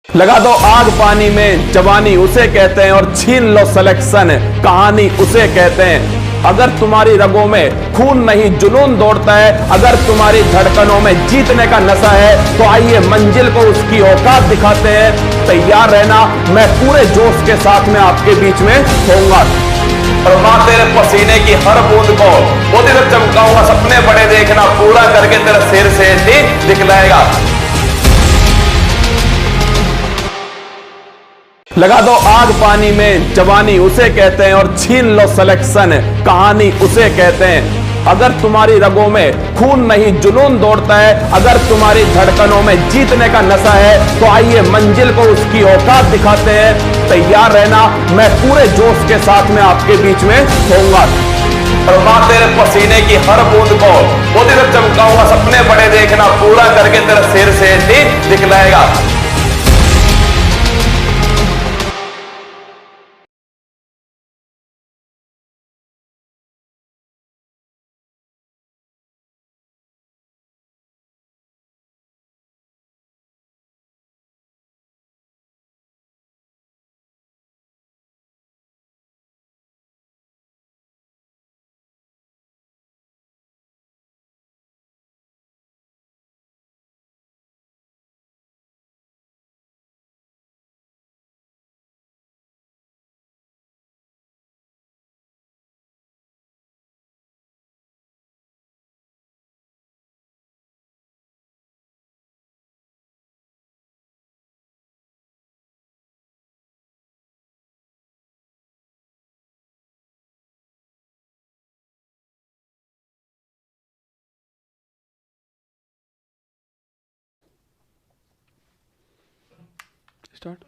लगा दो आग पानी में, जवानी उसे कहते हैं, और छीन लो सिलेक्शन, कहानी उसे कहते हैं। अगर तुम्हारी रगों में खून नहीं जुनून दौड़ता है, अगर तुम्हारी धड़कनों में जीतने का नशा है, तो आइए मंजिल को उसकी औकात दिखाते हैं। तैयार रहना, मैं पूरे जोश के साथ में आपके बीच में होऊंगा। और मां तेरे पसीने की हर बूंद को मोती तक चमकाऊंगा। सपने बड़े देखना, पूरा करके तेरा सिर से दिखलाएगा। लगा दो आग पानी में, जवानी उसे कहते हैं, और छीन लो सिलेक्शन, कहानी उसे कहते हैं। अगर तुम्हारी रगों में खून नहीं जुनून दौड़ता है, अगर तुम्हारी धड़कनों में जीतने का नशा है, तो आइए मंजिल को उसकी औकात दिखाते हैं। तैयार रहना, मैं पूरे जोश के साथ में आपके बीच में होऊंगा। और मां तेरे पसीने की हर बूंद को मोती तक चमकाऊंगा। सपने बड़े देखना, पूरा करके तेरा सिर से दिखलाएगा। स्टार्ट।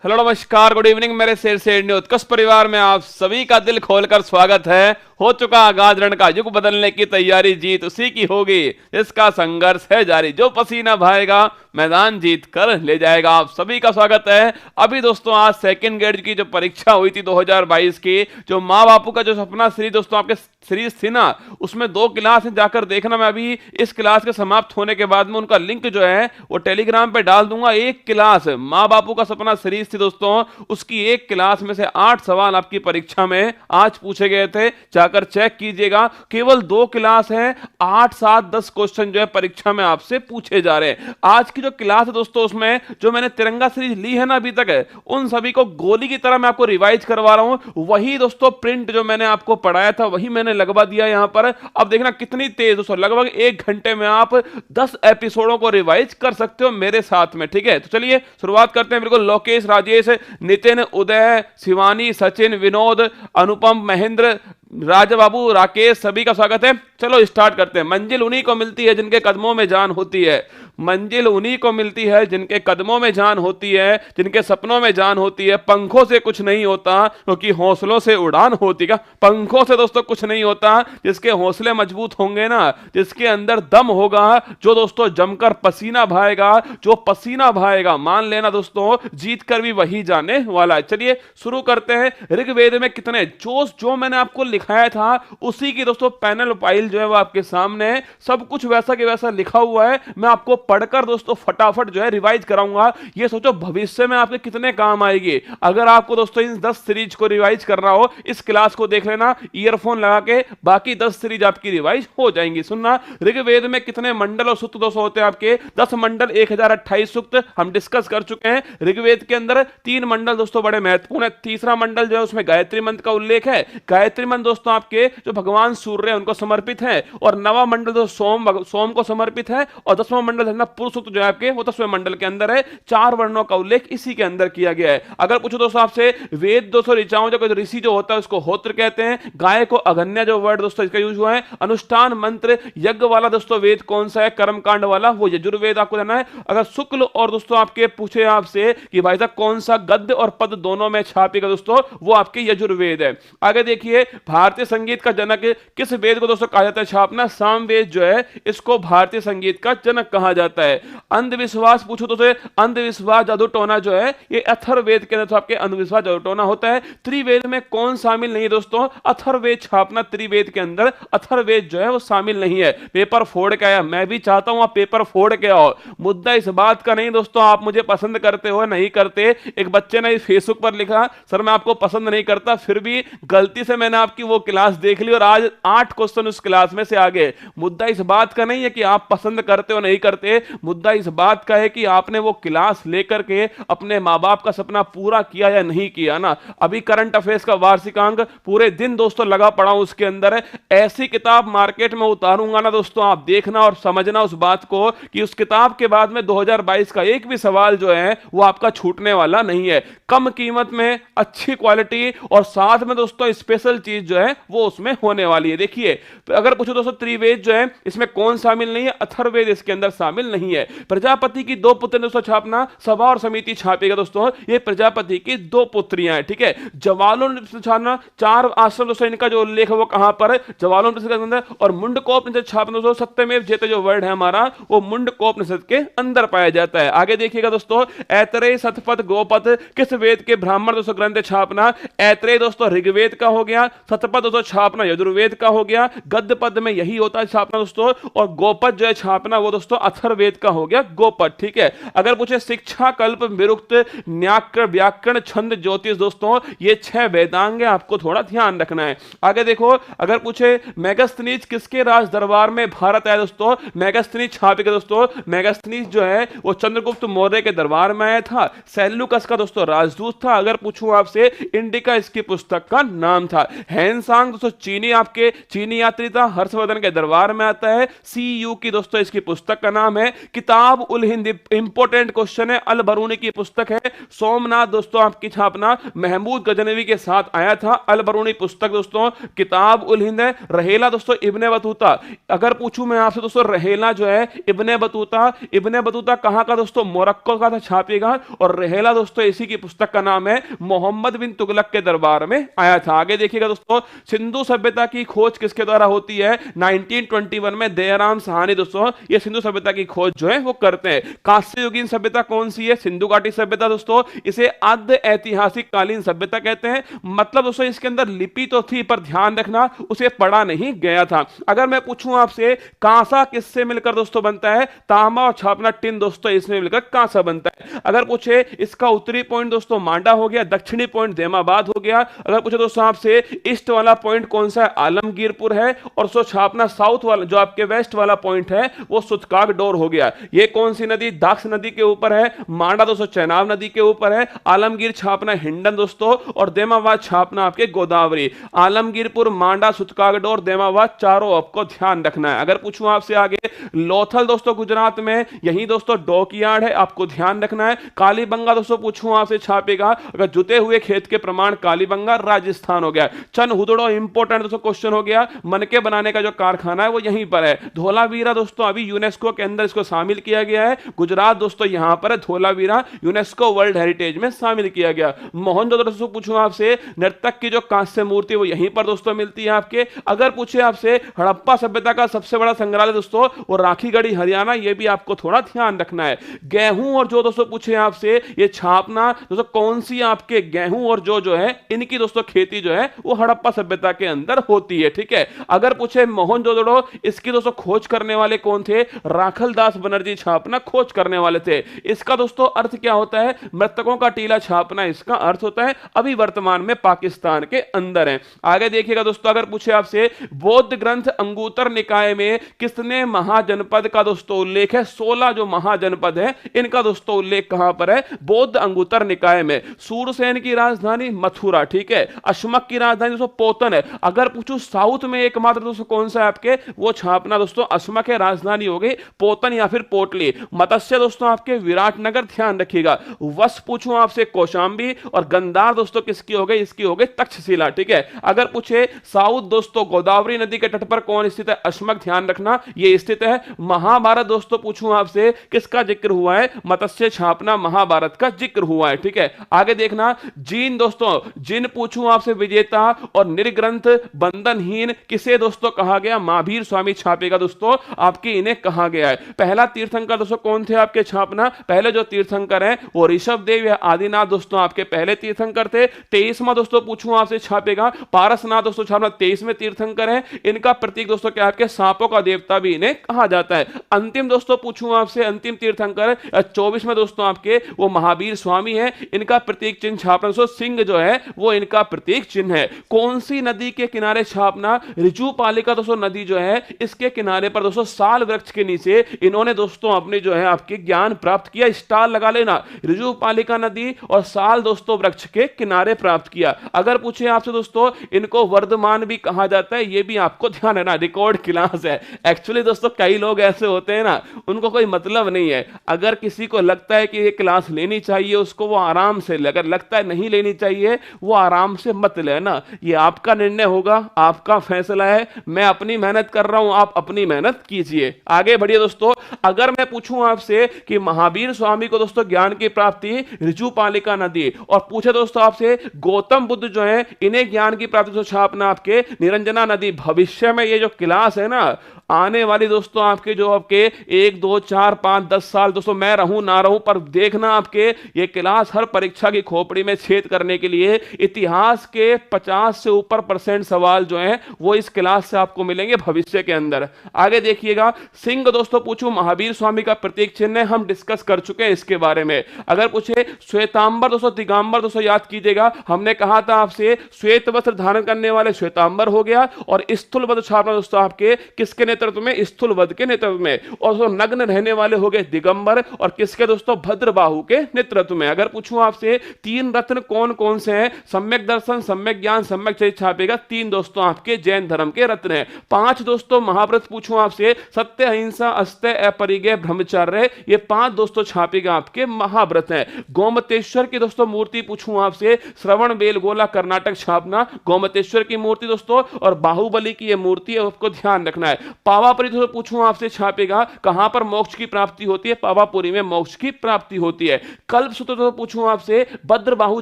हेलो नमस्कार, गुड इवनिंग मेरे शेर से उत्कर्ष परिवार में आप सभी का दिल खोलकर स्वागत है। हो चुका आगाज रण का युग बदलने की तैयारी, जीत उसी की होगी इसका संघर्ष है जारी। जो पसीना बहाएगा मैदान जीत कर ले जाएगा। आप सभी का स्वागत है। अभी दोस्तों आज सेकंड ग्रेड की जो परीक्षा हुई थी 2022 की, जो माँ बापू का जो सपना सीरीज दोस्तों आपके सीरीज थी ना, उसमें 2 क्लास जाकर देखना। मैं अभी इस क्लास के समाप्त होने के बाद में उनका लिंक जो है वो टेलीग्राम पे डाल दूंगा। एक क्लास माँ बापू का सपना सीरीज थी दोस्तों, उसकी एक क्लास में से 8 सवाल आपकी परीक्षा में आज पूछे गए थे, जाकर चेक कीजिएगा। केवल 2 क्लास है, 8, 7, 10 क्वेश्चन जो है परीक्षा में आपसे पूछे जा रहे हैं। आज की जो क्लास है दोस्तों, उसमें जो मैंने तिरंगा सीरीज ली है ना अभी तक है, उन सभी को गोली की तरह मैं आपको रिवाइज करवा रहा हूं। वही दोस्तों प्रिंट जो मैंने आपको पढ़ाया था वही मैंने लगवा दिया यहां पर। अब देखना कितनी तेज दोस्तों, लगभग 1 घंटे में आप 10 एपिसोडों को रिवाइज कर सकते हो मेरे साथ में। ठीक है, तो चलिए शुरुआत करते हैं। बिल्कुल लोकेश, राजेश, नितिन, उदय, शिवानी, सचिन, विनोद, अनुपम, महेंद्र, राजा बाबू, राकेश, सभी का स्वागत है। चलो स्टार्ट करते हैं। मंजिल उन्हीं को मिलती है जिनके कदमों में जान होती है। मंजिल उन्हीं को मिलती है जिनके कदमों में जान होती है, जिनके सपनों में जान होती है। पंखों से कुछ नहीं होता क्योंकि हौसलों से उड़ान होती है। पंखों से दोस्तों कुछ नहीं होता, जिसके हौसले मजबूत होंगे ना, जिसके अंदर दम होगा, जो दोस्तों जमकर पसीना बहाएगा, जो पसीना बहाएगा, मान लेना दोस्तों जीत कर भी वही जाने वाला है। चलिए शुरू करते हैं। ऋग्वेद में कितने जोश, जो मैंने आपको लिखाया था उसी की दोस्तों पैनल फाइल जो है वो आपके सामने, सब कुछ वैसा के वैसा लिखा हुआ है। मैं आपको पढ़कर दोस्तों फटाफट जो है रिवाइज कराऊंगा। ये सोचो भविष्य में आपके कितने काम आएगी। अगर आपको दोस्तों इन 10 सीरीज को रिवाइज करना हो, इस क्लास को देख लेना ईयरफोन लगा के, बाकी 10 सीरीज आपकी रिवाइज हो जाएंगी। सुनना, ऋग्वेद में कितने मंडल और सूक्त दोस्तों होते हैं आपके? 10 मंडल, 1028 सूक्त हम डिस्कस कर चुके हैं। ऋग्वेद के अंदर 3 मंडल दोस्तों बड़े महत्वपूर्ण है। तीसरा मंडल जो है उसमें गायत्री मंत्र का उल्लेख है। गायत्री मंत्र दोस्तों आपके जो भगवान सूर्य उनको समर्पित है। और 9वां मंडल जो सोम को समर्पित है। और 10वां मंडल पुरुष सूक्त जो है आपके वो 10वें मंडल के अंदर है। 4 वर्णों का उल्लेख इसी के अंदर किया गया है। अगर पूछो दोस्तों आपसे, वेद दोस्तों ऋचाओं जो ऋषि जो होता है उसको होत्र कहते हैं। गाय को अगन्या जो वर्ड दोस्तों इसका यूज हुआ है। अनुष्ठान मंत्र यज्ञ वाला दोस्तों वेद कौन सा है? कर्मकांड वाला, वो यजुर्वेद आपको जाना है। अगर शुक्ल और दोस्तों आपके पूछे आपसे कि भाई साहब कौन सा गद्य और पद दोनों में छापेगा दोस्तों, वो आपके यजुर्वेद है। आगे देखिए, भारतीय संगीत का जनक किस वेद को दोस्तों कहा जाता है छापना? सामवेद जो है इसको भारतीय संगीत का जनक कहा जाता है। जाता है। अंधविश्वास पूछो तो अंधविश्वास जादू टोना जो है ये अथर्ववेद के अंदर आपके अंधविश्वास जादू टोना होता है। त्रिवेद में कौन शामिल नहीं दोस्तों? अथर्ववेद छापना त्रिवेद के अंदर अथर्ववेद जो है वो शामिल नहीं है। पेपर फोड़ के आया, मैं भी चाहता हूं आप पेपर फोड़ के आओ। मुद्दा इस बात का नहीं दोस्तों आप मुझे पसंद करते हो नहीं करते। एक बच्चे ने फेसबुक पर लिखा सर मैं आपको पसंद नहीं करता, फिर भी गलती से मैंने आपकी वो क्लास देख ली और आज 8 क्वेश्चन उस क्लास में से आ गए। मुद्दा इस बात का नहीं है कि आप पसंद करते हो नहीं करते, मुद्दा इस बात का है कि आपने वो क्लास लेकर के अपने मां बाप का सपना पूरा किया या नहीं किया ना। अभी करंट अफेयर्स का वार्षिकांक पूरे दिन दोस्तों लगा पड़ा हूं उसके अंदर है। ऐसी किताब मार्केट में उतारूंगा ना दोस्तों, आप देखना और समझना उस बात को कि उस किताब के बाद में 2022 का एक भी सवाल जो है वो आपका छूटने वाला नहीं है। कम कीमत में अच्छी क्वालिटी और साथ में दोस्तों स्पेशल चीज जो है वो उसमें होने वाली है। देखिए अगर पूछो दोस्तों त्रिवेद जो है इसमें कौन शामिल नहीं है? अथर्ववेद इसके अंदर शामिल नहीं है। प्रजापति की 2 पुत्र दोस्तों छापना, सभा और समिति छापेगा दोस्तों, ये प्रजापति की 2 पुत्रियां हैं, ठीक है। जवालों छापना 4 आश्रम दोस्तों इनका जो उल्लेख है वो कहां पर है? जवालोपनिषद के अंदर। और मुंडकोपनिषद छापना दोस्तों सत्यमेव जयते जो वर्ड है हमारा वो मुंडकोपनिषद के अंदर पाया जाता है। आगे देखिएगा दोस्तों ऐतरेय शतपथ गोपथ किस वेद के ब्राह्मण दोस्तों ग्रंथ छापना? ऐतरेय दोस्तों ऋग्वेद का हो गया, शतपथ दोस्तों छापना यजुर्वेद का हो गया, गद्य पद में यही होता है छापना दोस्तों, और गोपथ जो है छापना वो दोस्तों अथर्ववेद का हो गया गोपथ, ठीक है। अगर पूछे शिक्षा कल्प विरुक्त न्याकरण व्याकरण छंद ज्योतिष दोस्तों ये 6 वेदांग है, आपको थोड़ा ध्यान रखना है। आगे देखो अगर पूछे मेगास्थनीज किसके राज दरबार में भारत आया दोस्तों? मेगास्थनीज छापेगा दोस्तों, मेगास्थनीज जो है वो चंद्रगुप्त मौर्य के दरबार में आया था, सेल्यूकस का दोस्तों राजदूत था। अगर पूछूं आपसे इंडिका इसकी पुस्तक का नाम था। हैंसांग दोस्तों चीनी आपके चीनी यात्री था, हर्षवर्धन के दरबार में आता है। सीयू की दोस्तों इसकी पुस्तक का नाम है। किताब उल हिंद इंपोर्टेंट क्वेश्चन है, अल बरूनी की पुस्तक है। सोमनाथ दोस्तों आपकी छापना महमूद गजनवी के साथ आया था। अल बरूनी पुस्तक दोस्तों किताब उल हिंद है। रहेला दोस्तों इब्ने बतूता, अगर पूछूं मैं आपसे दोस्तों रहेला जो है इब्ने बतूता कहां का दोस्तों? मोरक्को का था, छापेगा। और रहेला दोस्तों इसी की पुस्तक का नाम है। मोहम्मद बिन तुगलक के दरबार में आया था। आगे देखिएगा दोस्तों सिंधु सभ्यता की खोज किसके द्वारा होती है? 1921 में दयाराम साहनी दोस्तों ये सिंधु सभ्यता की खोज जो है वो करते हैं। कांस्य युगीन सभ्यता कौन सी है? सिंधु घाटी सभ्यता दोस्तों, इसे आद्य ऐतिहासिक कालीन सभ्यता कहते हैं। मतलब दोस्तों इसके अंदर लिपि तो थी पर ध्यान रखना उसे पढ़ा नहीं गया था। अगर मैं पूछूं आपसे कांसा किससे मिलकर दोस्तों बनता है? तांबा और छापना टिन दोस्तों इसमें मिलकर कांसा बनता है। अगर पूछे इसका उत्तरी पॉइंट दोस्तों मांडा हो गया, दक्षिणी पॉइंट देमाबाद हो गया। अगर पूछे दोस्तों आपसे ईस्ट वाला पॉइंट कौन सा है? आलमगीरपुर है। और सो छापना साउथ वाला जो आपके वेस्ट वाला पॉइंट है वो सुतकाग डोर हो गया। ये कौन सी नदी? दाक्ष नदी के ऊपर है। मांडा दोस्तों चेनाब नदी के ऊपर है। आलमगीर छापना हिंडन दोस्तों, और देमाबाद छापना आपके गोदावरी। आलमगीरपुर, मांडा, सुतकागडोर, देमाबाद चारों आपको ध्यान रखना है। अगर पूछूं आपसे आगे लोथल दोस्तों गुजरात में, यही दोस्तों डॉकयार्ड है, आपको ध्यान रखना है। कालीबंगा दोस्तों पूछूं आपसे छापेगा, अगर जुते हुए खेत के प्रमाण कालीबंगा राजस्थान हो गया। चन हुदड़ो इंपोर्टेंट दोस्तों क्वेश्चन हो गया, मनके बनाने का जो कारखाना है वो यहीं पर है। धोलावीरा दोस्तों अभी यूनेस्को के अंदर इसको शामिल किया गया है। गुजरात दोस्तों यहां पर है, धोलावीरा यूनेस्को वर्ल्ड हेरिटेज में शामिल किया गया। मोहनजोदड़ो दोस्तों पूछूं आपसे नर्तक की जो कांस्य मूर्ति वो यहीं पर दोस्तों मिलती है आपके। अगर पूछे आपसे हड़प्पा सभ्यता का सबसे बड़ा संग्रहालय दोस्तों वो राखीगढ़ी हरियाणा, ये भी आपको थोड़ा ध्यान रखना है। गेहूं और जो दोस्तों पूछे आपसे ये छापना दोस्तों कौन सी आपके गेहूं और जो है इनकी दोस्तों खेती जो है वो हड़प्पा सभ्यता के अंदर होती है, ठीक है। अगर पूछे मोहनजोदड़ो इसकी दोस्तों खोज करने वाले कौन थे? राखलदास बनर्जी छापना खोज करने वाले थे। इसका दोस्तों अर्थ क्या होता है? मृतकों का टीला छापना इसका अर्थ होता है। अभी वर्तमान में पाकिस्तान के अंदर है। आगे देखिएगा दोस्तों अगर पूछे आपसे बौद्ध ग्रंथ अंगुत्तर निकाय में कितने महाजनपद का दोस्तों उल्लेख है? 16 जो महाजनपद है इनका दोस्तों उल्लेख कहां पर है? बौद्ध अंगुत्तर निकाय में। सूरसेन की राजधानी मथुरा, ठीक है। अशमक की राजधानी दोस्तों पोतन है। अगर पूछूं साउथ में एकमात्र दोस्तों कौन सा है आपके? वो छापना दोस्तों अशमक है, राजधानी हो गई पोतन या फिर पोटली। मत्स्य दोस्तों आपके विराटनगर, ध्यान रखिएगा। वश पूछूं आपसे कौशांबी, और गंधार दोस्तों किसकी हो गई? इसकी हो गई तक्षशिला, ठीक है। अगर पूछे साउथ दोस्तों गोदावरी नदी के तट पर कौन स्थित है? अशमक, ध्यान रखना ये स्थित है। महाभारत दोस्तों पूछूं आपसे किसका जिक्र हुआ है? मत्स्य छापना महाभारत का जिक्र हुआ है, ठीक है। आगे देखना जीन दोस्तों, जिन पूछूं आपसे विजेता और निर्ग्रंथ बंधनहीन किसे दोस्तों कहा गया? महावीर स्वामी छापेगा दोस्तों आपकी इन्हें कहा गया है। पहला तीर्थंकर दोस्तों कौन थे आपके छापना? पहले जो तीर्थंकर हैं वो ऋषभ देव या आदिनाथ दोस्तों आपके पहले तीर्थंकर थे। 23वां दोस्तों पूछूं आपसे छापेगा पारसनाथ दोस्तों छापना 23वें तीर्थंकर है। इनका प्रतीक दोस्तों क्या आपके सांपों का देवता भी इन्हें कहा जाता है। अंतिम दोस्तों पूछूं आपसे अंतिम तीर्थंकर 24वें दोस्तों आपके वो महावीर स्वामी है। इनका प्रतीक चिन्ह छापना दोस्तों सिंह जो है वो इनका प्रतीक चिन्ह है। कौन सी नदी के किनारे छापना? ऋजुपालिका दोस्तों नदी जो है इसके किनारे पर दोस्तों साल वृक्ष के नीचे इन्होंने दोस्तों अपने जो है आपके ज्ञान प्राप्त किया। स्टार लगा लेना, ऋजुपालिका नदी और साल दोस्तों वृक्ष के किनारे प्राप्त किया। अगर पूछे आपसे दोस्तों इनको वर्धमान भी कहा जाता है, ये भी आपको ध्यान है ना, रिकॉर्ड क्लास है। एक्चुअली दोस्तों कई लोग ऐसे होते हैं ना उनको कोई मतलब नहीं है। अगर किसी को लगता है कि ये क्लास लेनी चाहिए उसको वो आराम से ले, अगर लगता है नहीं लेनी चाहिए वो आराम से मत लेना। ये आपका निर्णय होगा, आपका फैसला है। मैं अपनी मेहनत कर रहा हूं, आप अपनी मेहनत कीजिए। आगे बढ़िए दोस्तों। अगर मैं पूछूं आपसे कि महावीर स्वामी को दोस्तों ज्ञान की प्राप्ति ऋजुपालिका नदी, और पूछे दोस्तों आपसे गौतम बुद्ध जो है इन्हें ज्ञान की प्राप्ति दोस्तों छापना आपके निरंजना नदी। भविष्य में ये जो क्लास है ना आने वाली दोस्तों आपके जो आपके 1 2 4 5 10 साल दोस्तों मैं रहूं ना रहूं पर देखना आपके ये क्लास हर परीक्षा की खोपड़ी में छेद करने के लिए इतिहास के 50 से ऊपर % सवाल जो हैं वो इस क्लास से आपको मिलेंगे भविष्य के अंदर। आगे देखिएगा सिंह दोस्तों पूछूं महावीर स्वामी का प्रतीक चिन्ह है, हम डिस्कस कर चुके हैं इसके बारे में। अगर पूछे श्वेतांबर दोस्तों दिगंबर दोस्तों याद कीजिएगा हमने कहा था आपसे श्वेत वस्त्र धारण करने वाले श्वेतांबर हो गया, और स्थूलवध छापना दोस्तों आपके किसके नेतृत्व में? स्थूलवध के नेतृत्व में। और जो नग्न रहने वाले हो गए दिगंबर, और किसके दोस्तों? भद्रबाहु के नेतृत्व में। अगर पूछूं आपसे 3 रत्न कौन कौन से हैं? सम्यक दर्शन, सम्यक ज्ञान, सम्यक चरित्र छापेगा 3 दोस्तों आपके जैन धर्म के रत्न हैं। 5 दोस्तों महाव्रत पूछूं आपसे सत्य, अहिंसा, अस्त्य, अपरिग्रह, ब्रह्मचर्य, ये 5 दोस्तों छापेगा आपके महाव्रत हैं। गोमतेश्वर की दोस्तों मूर्ति पूछूं आपसे श्रवण बेलगोला कर्नाटक छापना गोमतेश्वर की मूर्ति दोस्तों, और बाहुबली की ये मूर्ति है आपको ध्यान रखना है। पावापुरी दोस्तों पूछूं आपसे छापेगा कहां पर मोक्ष की प्राप्ति होती है? पावापुरी में मोक्ष की प्राप्ति होती है। कल्पसूत्र तो पूछूं आपसे भद्रबाहु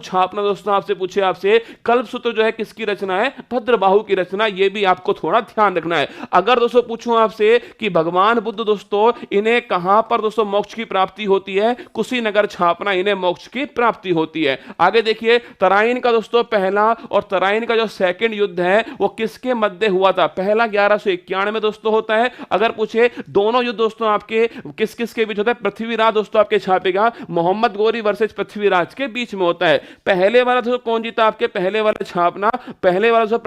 छापना दोस्तों आपसे पूछे आपसे कल्पसूत्र जो है किसकी रचना है? भद्रबाहु की रचना, ये भी आपको थोड़ा ध्यान रखना है। अगर दोस्तों पूछूं आपसे कि भगवान बुद्ध दोस्तों इन्हें कहां पर दोस्तों मोक्ष की प्राप्ति होती है? कुशीनगर छापना इन्हें मोक्ष की प्राप्ति होती है। आगे देखिए तराइन का दोस्तों पहला और तराइन का जो सेकंड युद्ध है वो किसके मध्य हुआ था? पहला 1191 में दोस्तों होता है। अगर पूछे दोनों युद्ध दोस्तों आपके किस किस के बीच होता है? पृथ्वीराज दोस्तों आपके छापेगा मोहम्मद गोरी वर्सेस पृथ्वीराज के बीच में होता है। पहले वाला दोस्तों कौन जीता आपके? पहले वाला छापना, पहले वाला दोस्तों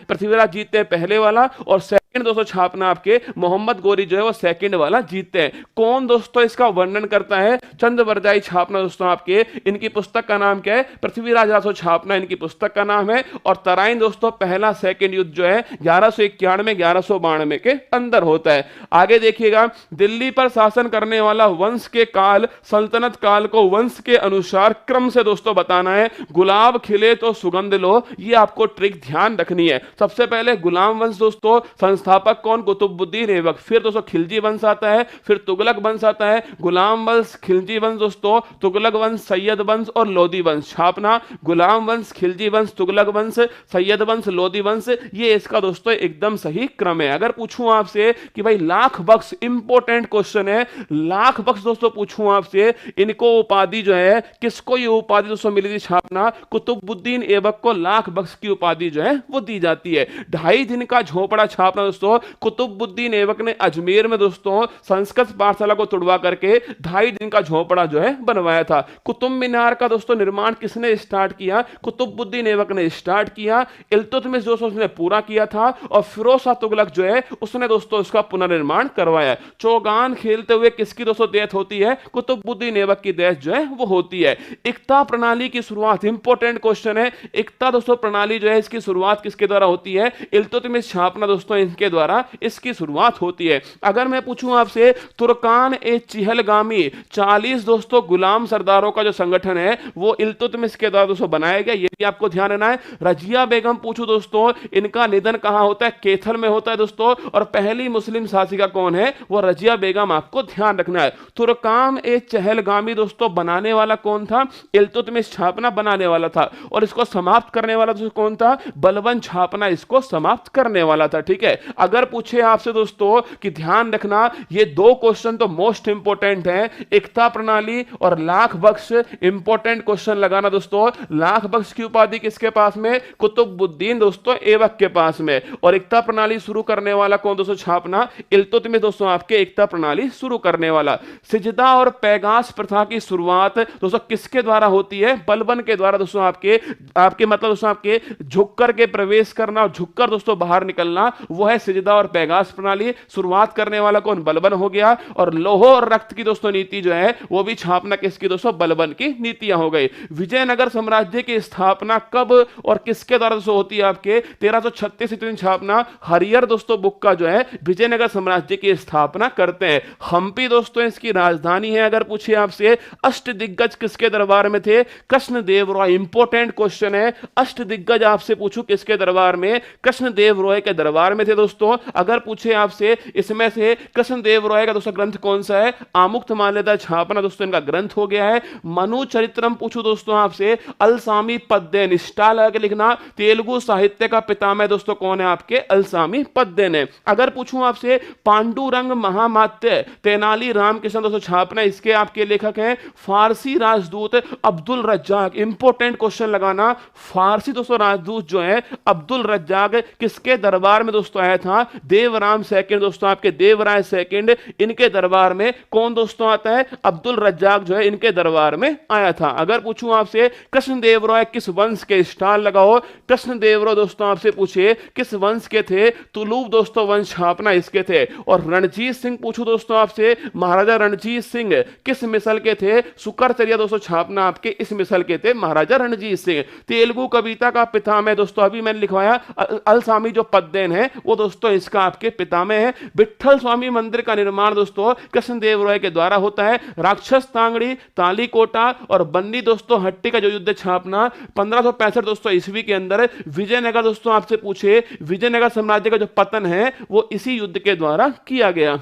पृथ्वीराज जीतते हैं पहले वाला, और सेकंड दोस्तों छापना आपके मोहम्मद गोरी जो है वो सेकंड वाला जीतते हैं। कौन दोस्तों इसका वर्णन करता है? चंद्रवरजाई छापना दोस्तों आपके, इनकी पुस्तक का नाम क्या है? पृथ्वीराज रासो छापना इनकी पुस्तक का नाम है। और तराइन दोस्तों पहला सेकंड युद्ध जो है 1191 1192 के अंदर होता है। आगे देखिएगा दिल्ली पर शासन करने वाला वंश के काल सल्तनत काल को वंश के अनुसार क्रम से दोस्तों बताना है। गुलाब खिले तो सुगंध लो, ये आपको ट्रिक ध्यान रखनी है। सबसे पहले गुलाम वंश दोस्तों संस्थापक कौन? कुतुबुद्दीन ऐबक। फिर दोस्तों खिलजी वंश आता है, फिर तुगलक वंश आता है। गुलाम वंश, खिलजी वंश दोस्तों, तुगलक वंश, सैयद वंश और लोदी वंश छापना। गुलाम वंश, खिलजी वंश, तुगलक वंश, सैयद वंश, लोदी वंश, ये इसका दोस्तों एकदम सही क्रम है। अगर पूछूं आपसे कि भाई लाख बख्श, इंपॉर्टेंट क्वेश्चन है, लाख बख्श दोस्तों पूछूं आपसे इनको उपाधि जो है किसको ये उपाधि दोस्तों मिली थी छापना? कुतुबुद्दीन ऐबक को लाख बख्श की उपाधि जो है वो दी जाती है। 2.5 दिन का झोपड़ा छापना दोस्तों कुतुबुद्दीन ऐबक ने अजमेर में दोस्तों संस्कृत पाठशाला को तुड़वा करके 2.5 दिन का झोपड़ा जो है बनवाया था। कुतुब मीनार का दोस्तों निर्माण किसने स्टार्ट किया? कुतुबुद्दीन ऐबक ने स्टार्ट किया। इल्तुतमिश दोस्तों उसने पूरा किया था, और फिरोज शाह तुगलक जो है उसने दोस्तों उसका पुनर्निर्माण करवाया। चौगान खेलते हुए किसकी दोस्तों डेथ होती है? कुतुबुद्दीन ऐबक की डेथ जो है वो होती है। इक्ता प्रणाली की शुरुआत, इंपॉर्टेंट क्वेश्चन है, इक्ता दोस्तों प्रणाली जो है इसकी शुरुआत किसके द्वारा होती है? इल्तुतमिश छापना दोस्तों इनके द्वारा इसकी शुरुआत होती है। अगर मैं पूछूं आपसे तुर्कान ए चिहलगामी 40 दोस्तों गुलाम सरदारों का जो संगठन है वो इल्तुतमिश के द्वारा दोस्तों बनाया गया, ये भी आपको ध्यान रखना है। रजिया बेगम पूछूं दोस्तों इनका निधन कहां होता है? कैथल में होता है दोस्तों, और पहली मुस्लिम शासिका कौन है? वो रजिया बेगम, आपको ध्यान रखना है। तुर्कान ए चहलगामी दोस्तों बनाने वाला कौन था? इल्तुतमिश छापना बनाने वाला था, और इसको समाप्त करने वाला दोस्तों कौन था? बलबन छापना इसको समाप्त करने वाला था। ठीक है, अगर पूछे आपसे दोस्तों कि ध्यान रखना ये दो क्वेश्चन तो मोस्ट इंपोर्टेंट है, एकता प्रणाली और लाख बख्श, इंपोर्टेंट क्वेश्चन लगाना दोस्तों। लाख बख्श की उपाधि किसके पास में? कुतुबुद्दीन दोस्तों ऐबक के पास में। और एकता प्रणाली शुरू करने वाला कौन दोस्तों? छापना इल्तुतमिश दोस्तों आपके एकता प्रणाली शुरू करने वाला। सिजदा और पैगास प्रथा की शुरुआत दोस्तों किसके द्वारा होती है? बलबन के द्वारा दोस्तों। आपके मतलब दोस्तों आपके झुककर के प्रवेश करना और झुककर दोस्तों बाहर निकलना, वो है सिजदा और पैगास प्रणाली। शुरुआत करने वाला कौन? बलबन हो गया। और लोह और रक्त की दोस्तों नीति जो है वो भी छापना किसकी दोस्तों? बलबन की नीतियां हो गई। विजयनगर साम्राज्य की स्थापना कब और किसके द्वारा दोस्तों होती है? आपके 1336 ईस्वी छापना हरियर दोस्तों बुक का जो है विजयनगर साम्राज्य की स्थापना करते हैं। हम्पी दोस्तों इसकी राजधानी है। अगर पूछिए आपसे अष्टदिग्गज किसके दरबार में थे? कृष्णदेव रॉय। इंपोर्टेंट क्वेश्चन है, अष्टदिग्गज आपसे पूछूं किसके दरबार में? कृष्णदेव रॉय के दरबार में थे दोस्तों। अगर पूछे आपसे इसमें से कृष्णदेव रॉय का दोस्तों ग्रंथ कौन सा है? आमुक्त माल्यदा छापना दोस्तों इनका ग्रंथ हो गया है। मनु चरित्रम पूछूं दोस्तों आपसे, अलसामी पद्य स्टाल लगा के लिखना, तेलुगु साहित्य का पितामह दोस्तों कौन है? आपके अलसामी पद्य ने। अगर पूछूं आपसे पांडुरंग महामात्य तेनाली रामकृष्ण दोस्तों छापना, इसके आपके लेखक हैं फारसी राजदूत अब्दुल रज्जाक। इंपोर्टेंट क्वेश्चन लगाना, फारसी दोस्तों राजदूत जो है अब्दुल रज्जाक किसके दरबार में दोस्तों आया था? देवराम सेकंड दोस्तों आपके देवराय सेकंड, इनके दरबार में कौन दोस्तों आता है? अब्दुल रज्जाक जो है इनके दरबार में आया था। अगर पूछूं आपसे कृष्णदेव राय किस वंश के? स्टार लगाओ। कृष्णदेव राय दोस्तों आपसे पूछे किस वंश के थे? तुलुप दोस्तों वंश छापना इसके थे। और रणजीत सिंह पूछूं दोस्तों आपसे, महाराजा रणजीत सिंह किस मिसल के थे? सुकरचर्या दोस्तों छापना आपके इस मिसल के थे महाराजा रणजीत सिंह। तेलुगु कविता का पितामह दोस्तों अभी मैंने लिखवाया अलसामी जो पद्यन है वो दोस्तों इसका आपके पितामह है। विठल स्वामी मंदिर का निर्माण दोस्तों कृष्णदेव राय के द्वारा होता है। राक्षस तांगड़ी, तालीकोटा और बन्नी दोस्तों हट्टी का जो युद्ध छापना 1565 दोस्तों ईस्वी के अंदर विजयनगर दोस्तों आपसे पूछे विजयनगर साम्राज्य का जो पतन है वो इसी युद्ध के द्वारा किया गया।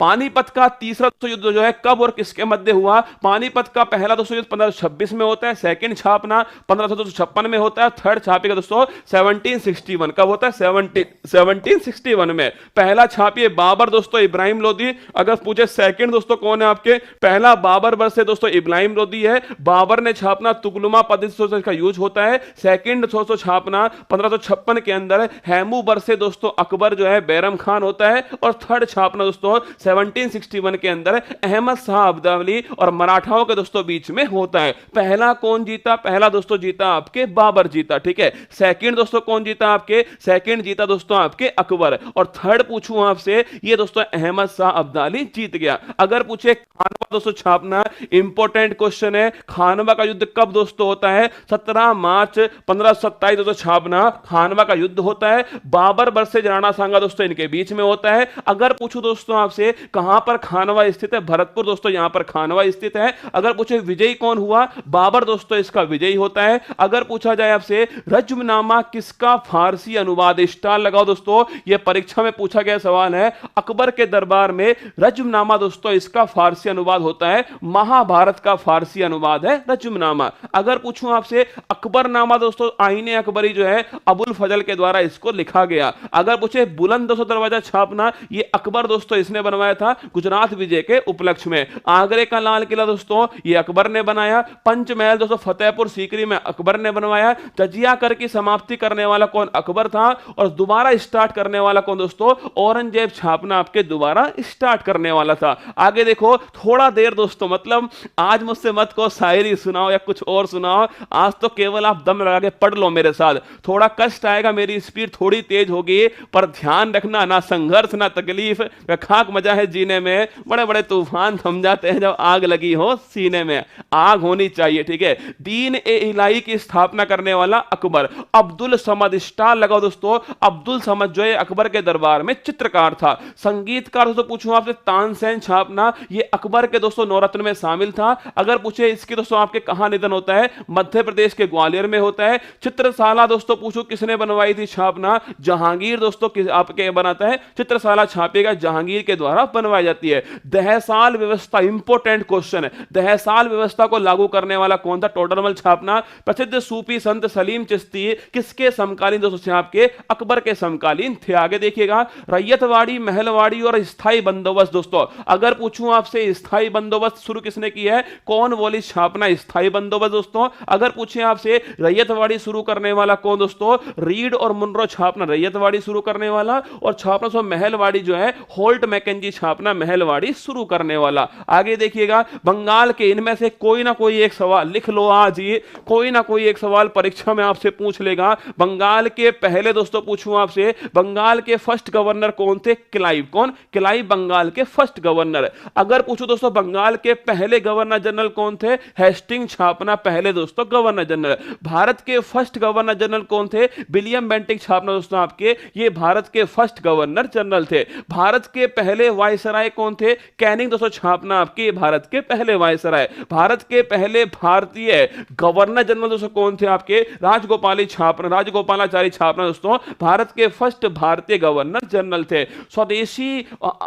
पानीपत का तीसरा युद्ध जो है कब और किसके मध्य हुआ? पानीपत का पहला दोस्तों युद्ध 1526 में होता है। सेकंड छापना 1556 में होता है। थर्ड छापिएगा दोस्तों 1761। कब होता है? 1761 में। पहला छापिए बाबर दोस्तों इब्राहिम लोदी। अगर पूछे सेकंड दोस्तों कौन है आपके? पहला बाबर वर्ष से दोस्तों इब्राहिम लोदी है। बाबर ने छापना तुगलुमा पद्धति इसका यूज होता है। सेकंड दोस्तों छापना 1556 के अंदर हैमू वर्ष से दोस्तों अकबर जो है बैरम खान होता है। और थर्ड छापना दोस्तों 1761 के अंदर अहमद शाह अब्दाली और मराठाओं के दोस्तों बीच में होता है। पहला कौन जीता? पहला दोस्तों जीता आपके बाबर जीता, ठीक है। सेकंड दोस्तों कौन जीता? आपके सेकंड जीता दोस्तों आपके अकबर। और थर्ड पूछूं आपसे, ये दोस्तों अहमद शाह अब्दाली जीत गया। अगर पूछे खानवा दोस्तों छापना, इंपॉर्टेंट क्वेश्चन है, खानवा का युद्ध कब दोस्तों होता है? 17 मार्च 1527 दोस्तों छापना खानवा का युद्ध होता है। बाबर वर्सेस राणा सांगा दोस्तों इनके बीच में होता है। अगर पूछूं दोस्तों आपसे कहां पर खानवा स्थित है? भरतपुर दोस्तों यहां पर खानवा स्थित है। अगर पूछे विजयी कौन हुआ? बाबर दोस्तों इसका विजयी होता है। अगर पूछा जाए आपसे रज्मनामा किसका फारसी अनुवाद? स्टार लगाओ दोस्तों, यह परीक्षा में पूछा गया सवाल है। अकबर के दरबार में रज्मनामा दोस्तों इसका फारसी अनुवाद होता है। महाभारत का फारसी अनुवाद है रज्मनामा। अगर पूछूं आपसे अकबरनामा दोस्तों आईने अकबरी जो है अबुल फजल के द्वारा इसको लिखा गया। अगर पूछे बुलंद दोस्तों दरवाजा छापना, यह अकबर दोस्तों इसने बनवाया था गुजरात विजय के उपलक्ष्य में। आगरे का लाल किला दोस्तों ये अकबर ने बनाया। पंचमहल दोस्तों फतेहपुर सीकरी में अकबर ने बनवाया। तजिया कर की समाप्ति करने वाला कौन? अकबर था। और दोबारा स्टार्ट करने वाला कौन दोस्तों? औरंगजेब छापना आपके दोबारा स्टार्ट करने वाला था। आगे देखो, थोड़ा देर दोस्तों, मतलब आज मुझसे मत को शायरी सुनाओ या कुछ और सुनाओ, आज तो केवल आप दम लगा के पढ़ लो मेरे साथ। थोड़ा कष्ट आएगा, मेरी स्पीड थोड़ी तेज होगी, पर ध्यान रखना, ना संघर्ष ना तकलीफ, खाक मजा है जीने में। बड़े बड़े तूफान थम जाते हैं जब आग लगी हो सीने में। आग होनी चाहिए, ठीक है। दीन ए इलाही की स्थापना करने वाला अकबर। अब्दुल समद, स्टार लगाओ दोस्तों। अब्दुल समद जो है अकबर के दरबार में चित्रकार था। संगीतकार दोस्तों पूछूं आपसे तानसेन छापना, ये अकबर के दोस्तों नौरत्न में शामिल था। अगर पूछे इसकी दोस्तों आपके कहां निधन होता है? मध्य प्रदेश के ग्वालियर में होता है। चित्रशाला दोस्तों पूछो किसने बनवाई थी छापना? जहांगीर दोस्तों आपके बनाता है। चित्रशाला छापेगा जहांगीर के द्वारा द्वारा बनवाई जाती है। दहसाल व्यवस्था इंपॉर्टेंट क्वेश्चन है। दहसाल व्यवस्था को लागू करने वाला कौन था? टोडरमल छापना। प्रसिद्ध सूफी संत सलीम चिश्ती किसके समकालीन दोस्तों? आपके अकबर के समकालीन थे। आगे देखिएगा, रैयतवाड़ी, महलवाड़ी और स्थायी बंदोबस्त। दोस्तों अगर पूछूं आपसे स्थायी बंदोबस्त शुरू किसने की है? कॉर्नवालिस छापना, स्थायी बंदोबस्त। दोस्तों अगर पूछे आपसे रैयतवाड़ी शुरू करने वाला कौन? दोस्तों रीड और मुनरो छापना, रैयतवाड़ी शुरू करने वाला, और छापना सो महलवाड़ी जो है होल्ट मैकेंजी छापना, महलवाड़ी शुरू करने वाला। आगे देखिएगा, बंगाल के इनमें से कोई ना कोई एक सवाल लिख लो आज, ये कोई ना कोई एक सवाल परीक्षा में आपसे पूछ लेगा। बंगाल के पहले दोस्तों पूछूं आपसे, बंगाल के फर्स्ट गवर्नर कौन थे? क्लाइव। कौन? क्लाइव बंगाल के फर्स्ट गवर्नर। अगर पूछूं दोस्तों बंगाल के पहले गवर्नर जनरल कौन थे? हेस्टिंग छापना, पहले दोस्तों गवर्नर जनरल। भारत के फर्स्ट गवर्नर जनरल कौन थे? विलियम बेंटिक छापना दोस्तों आपके, ये भारत के फर्स्ट गवर्नर जनरल थे। भारत के पहले वायसराय कौन थे? कैनिंग दोस्तों छापना आपके, भारत के पहले वायसराय। भारत के पहले भारतीय गवर्नर जनरल दोस्तों कौन थे आपके? राजगोपाली छापना, राजगोपालाचारी छापना दोस्तों भारत के फर्स्ट भारतीय गवर्नर जनरल थे।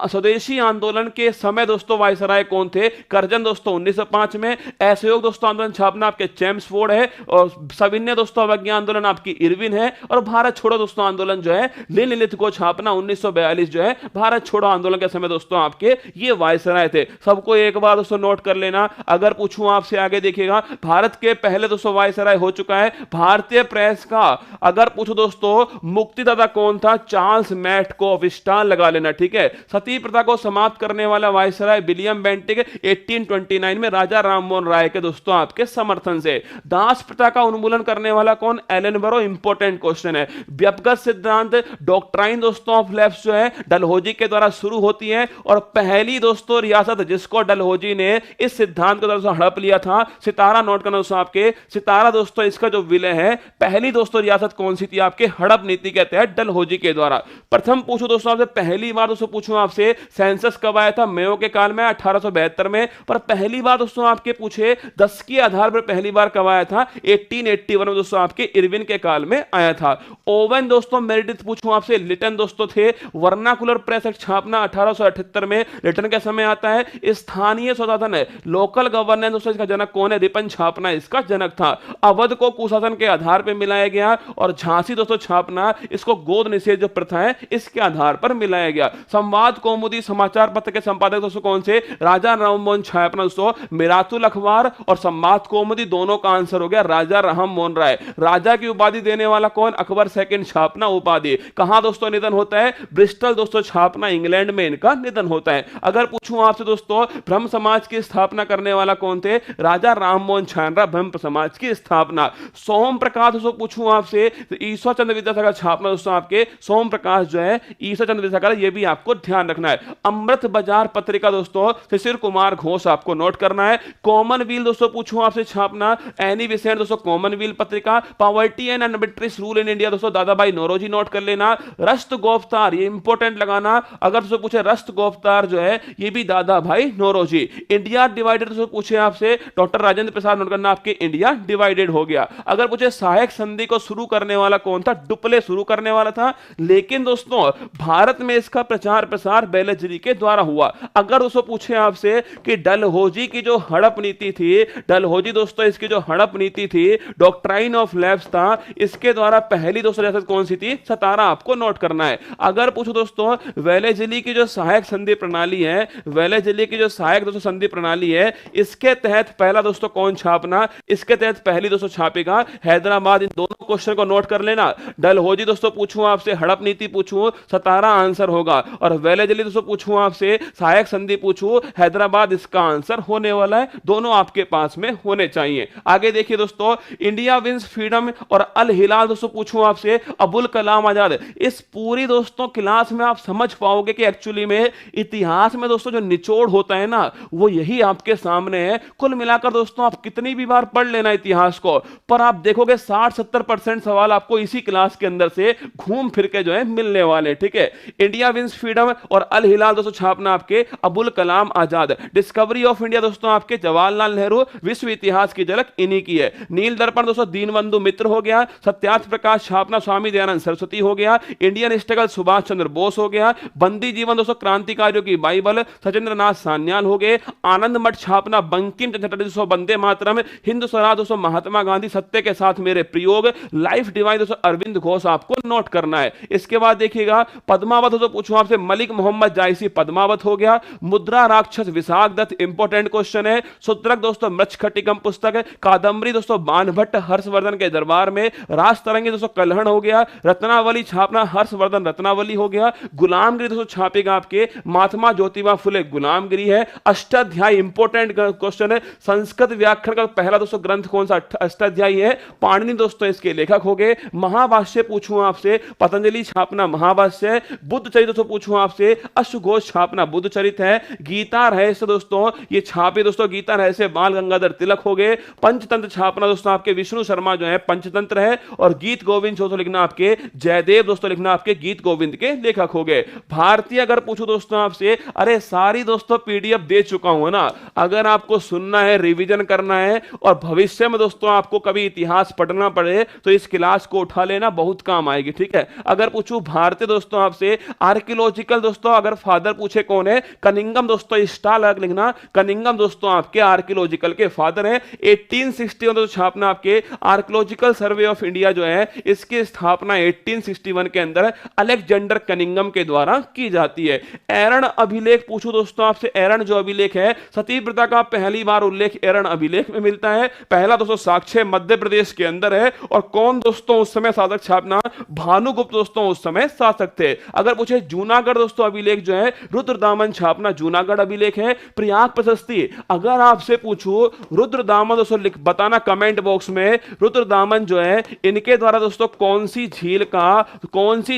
स्वदेशी आंदोलन के समय दोस्तों वायसराय कौन थे? कर्जन दोस्तों 1905 में। असहयोग दोस्तों आंदोलन छापना आपके चेम्सफोर्ड है, और सविनय दोस्तों अवज्ञा आंदोलन आपकी इरविन है, और भारत छोड़ो दोस्तों आंदोलन जो है लिनलिथ को छापना 1942 जो है भारत छोड़ो आंदोलन के समय दोस्तों आपके ये वायसराय थे। सबको एक बार दोस्तों नोट कर लेना। अगर पूछूं आपसे आगे देखिएगा, भारत के पहले दोस्तों वायसराय हो चुका है भारतीय प्रेस का। अगर पूछो दोस्तों मुक्तिदाता कौन था? चार्ल्स मैटकॉफ, स्टार लगा लेना, ठीक है। सती प्रथा को समाप्त करने वाला वायसराय विलियम बेंटिक 1829 में राजा राममोहन राय के दोस्तों आपके समर्थन से। दास प्रथा का उन्मूलन करने वाला कौन? एलन बरो, इंपॉर्टेंट क्वेश्चन है। व्यक्तिगत सिद्धांत डॉक्ट्राइन दोस्तों ऑफ लेफ्ट जो है डलहौजी के द्वारा शुरू होती है, और पहली दोस्तों रियासत जिसको डलहौजी ने इस सिद्धांत के द्वारा हड़प लिया था, सितारा नोट करना दोस्तों आपके, सितारा दोस्तों इसका जो विलय है, पहली दोस्तों रियासत कौन सी थी आपके? हड़प नीति के तहत डलहौजी के द्वारा। प्रथम पूछो दोस्तों आपसे, पहली बार दोस्तों पूछूं आपसे सेंसस कब आया था? मेयो के काल में 1872 में। पर पहली बार दोस्तों आपके पूछे 10 के आधार पर पहली बार कब आया था? 1881 में दोस्तों आपके इरविन के काल में आया था। ओवन दोस्तों मेरिडिथ पूछूं आपसे, लिटन दोस्तों थे। वर्नाकुलर प्रेस एक्ट छापना 1878 में, लिटन के समय आता है। स्थानीय स्वशासन है, लोकल गवर्नेंस दोस्तों इसका जनक कौन है? रिपन छापना इसका जनक था। अवध को कुशासन के आधार पर मिलाया गया, और झांसी दोस्तों छापना इसको गोद निषेध जो प्रथा है इसके आधार पर मिलाया गया। संवाद कौमुदी समाचार पत्र के संपादक दोस्तों कौन से? राजा राममोहन छापना दोस्तों। मिरातुल अखबार और संवाद कौमुदी दोनों का आंसर हो गया राजा राममोहन राय। राजा की उपाधि देने वाला कौन? अकबर सेकंड छापना उपाधि। कहां दोस्तों निधन होता है? ब्रिस्टल दोस्तों छापना, इंग्लैंड में इनका निधन होता है। अगर पूछूं आपसे दोस्तों ब्रह्म समाज की स्थापना करने वाला कौन थे? राजा राममोहन छानरा ब्रह्म समाज की स्थापना। सोम प्रकाश दोस्तों पूछूं आपसे, ईश्वर चंद्र विद्यासागर छापना दोस्तों आपके, सोम प्रकाश जो है ईश्वर चंद्र विद्यासागर, ये भी आपको ध्यान रखना है। अमृत बाजार पत्रिका दोस्तों शिशिर कुमार घोष आपको नोट करना है। कॉमनवेल्थ दोस्तों पूछूं आपसे छापना एनी बेसेंट दोस्तों, कॉमनवेल्थ पत्रिका। Poverty and unarbitrarious rule in India दोस्तों दादा भाई नौरोजी नोट कर लेना। रस्त गोफ्तार, ये इंपॉर्टेंट लगाना। अगर दोस्तों पूछे रस्त गोफ्तार जो है ये भी दादा भाई नौरोजी। इंडिया डिवाइडेड दोस्तों पूछे आपसे, डॉक्टर राजेंद्र प्रसाद नोट करना, आपके इंडिया डिवाइडेड हो गया। अगर पूछे सहायक संधि को शुरू करने वाला कौन था? डुप्ले शुरू करने वाला था, लेकिन दोस्तों भारत में इसका प्रचार प्रसार बेलेजरी के द्वारा हुआ। अगर दोस्तों पूछे आपसे कि डलहौजी की जो हड़प नीति थी, डलहौजी दोस्तों इसकी जो हड़प नीति थी, डॉक्ट्राइन ऑफ लैप्स था, इसके द्वारा पहली दोस्तों रियासत कौन सी थी? सतारा आपको नोट करना है। अगर पूछो दोस्तों वेलेजली की जो सहायक संधि प्रणाली है, वेलेजली की जो सहायक दोस्तों संधि प्रणाली है, इसके तहत पहला दोस्तों कौन छापना? इसके तहत पहली दोस्तों छापेगा हैदराबाद। इन दोनों क्वेश्चन को नोट कर लेना। डलहौजी दोस्तों पूछूं आपसे, हड़प नीति पूछूं, सतारा आंसर होगा, और वेलेजली दोस्तों पूछूं आपसे, सहायक संधि पूछूं, हैदराबाद इसका आंसर होने वाला है। दोनों आपके पास में होने चाहिए। आगे देखिए दोस्तों, इंडिया विंस फ्रीडम और अल हिलाल दोस्तों पूछूं आपसे, अबुल कलाम आजाद। इस पूरी दोस्तों क्लास में आप समझ पाओगे कि एक्चुअली में इतिहास में दोस्तों जो निचोड़ होता है ना, वो यही आपके सामने है। कुल मिलाकर दोस्तों आप कितनी भी बार पढ़ लेना इतिहास को, पर आप देखोगे 60-70% सवाल आपको इसी क्लास के अंदर से घूम फिर के जो है मिलने वाले। ठीक है, इंडिया विंस फ्रीडम और अल हिलाल दोस्तों छापना आपके Abul Kalam Azad. Discovery of India दोस्तों आपके जवाहरलाल नेहरू। विश्व इतिहास की झलक इन्हीं की है। नील दर्पण दोस्तों दीनबंधु मित्र हो गया। सत्यार्थ प्रकाश छापना स्वामी दयानंद सरस्वती हो गया। इंडियन स्ट्रगल सुभाष चंद्र बोस हो गया। बंदी जीवन दोस्तों क्रांतिकारियों की बाइबल सचिंद्र नाथ सान्याल हो गए। आनंद मठ छापना बंकिम चंद्र चटर्जी दोस्तों वंदे मातरम। हिंद स्वराज दोस्तों महात्मा गांधी सत्य के साथ मेरे प्रयोग। लाइफ डिवाइन दोस्तों अरविंद घोष आपको नोट करना है। इसके बाद देखिएगा पद्मावत हो तो पूछूं आपसे मलिक मोहम्मद जायसी पद्मावत हो गया। मुद्रा राक्षस विशाख दत्त इंपॉर्टेंट क्वेश्चन है। सूत्रक दोस्तों मृच्छकटिकम पुस्तक है। कादम्बरी दोस्तों बाणभट्ट हर्षवर्धन के दरबार में। राजतरंगी दोस्तों कल्हण हो गया। रत्नावली छापना हर्षवर्धन रत्नावली हो गया। गुलामगिरी दोस्तों छापेगा आपके महात्मा ज्योतिबा फुले गुलामगिरी है। अष्टाध्यायी इंपॉर्टेंट क्वेश्चन है। संस्कृत व्याकरण का पहला दोस्तों ग्रंथ कौन सा अष्टाध्यायी है? पाणिनि दोस्तों इसके लेखक हो गए। महाभाष्य पूछूं आपसे पतंजलि छापना महाभाष्य। बुद्ध चरित्र दोस्तों पूछूं आपसे अश्वघोष छापना बुद्ध चरित्र है। गीता रहस्य दोस्तों ये छापे दोस्तों गीता रहस्य बाल गंगाधर तिलक हो गए। पंचतंत्र छापना दोस्तों आपके विष्णु शर्मा जो है पंचतंत्र है। और गीत गोविंद दोस्तों लिखना आपके जयदेव दोस्तों लिखना आपके गीत गोविंद के लेखक हो गए। भारतीय अगर पूछूं दोस्तों आपसे, अरे सारी दोस्तों पीडीएफ दे चुका हूं ना, अगर आपको सुनना है रिवीजन करना है और भविष्य में दोस्तों आपको कभी इतिहास पढ़ना पड़े तो इस क्लास को उठा लेना, बहुत काम आएगी। ठीक है, अगर पूछूं भारतीय दोस्तों आपसे आर्कियोलॉजिकल दोस्तों अगर फादर पूछे कौन है, कनिंगम दोस्तों स्टाल लिखना। कनिंगम दोस्तों आपके आर्कियोलॉजिकल के फादर हैं। 1861 तो छापना आपके आर्कियोलॉजिकल सर्वे ऑफ इंडिया जो है इसकी स्थापना 1861 के अंदर अलेक्जेंडर कनिंगम के द्वारा की जाती है। एरन अभिलेख पूछूं दोस्तों आपसे, एरन जो अभिलेख है सतीव्रता का पहली बार उल्लेख एरन अभिलेख में मिलता है। पहला दोस्तों साक्ष्य मध्य प्रदेश के अंदर है। और कौन दोस्तों उस समय शासक छापना, भानुगुप्त दोस्तों उस समय शासक थे। अगर पूछे जूनागढ़ दोस्तों अभिलेख जो है रुद्रदामन छापना जूनागढ़ अभिलेख है। प्रयाग प्रशस्ति अगर आपसे पूछूं रुद्रदामन दोस्तों लिख बताना कमेंट बॉक्स में, रुद्रदामन जो है इनके द्वारा दोस्तों कौन सी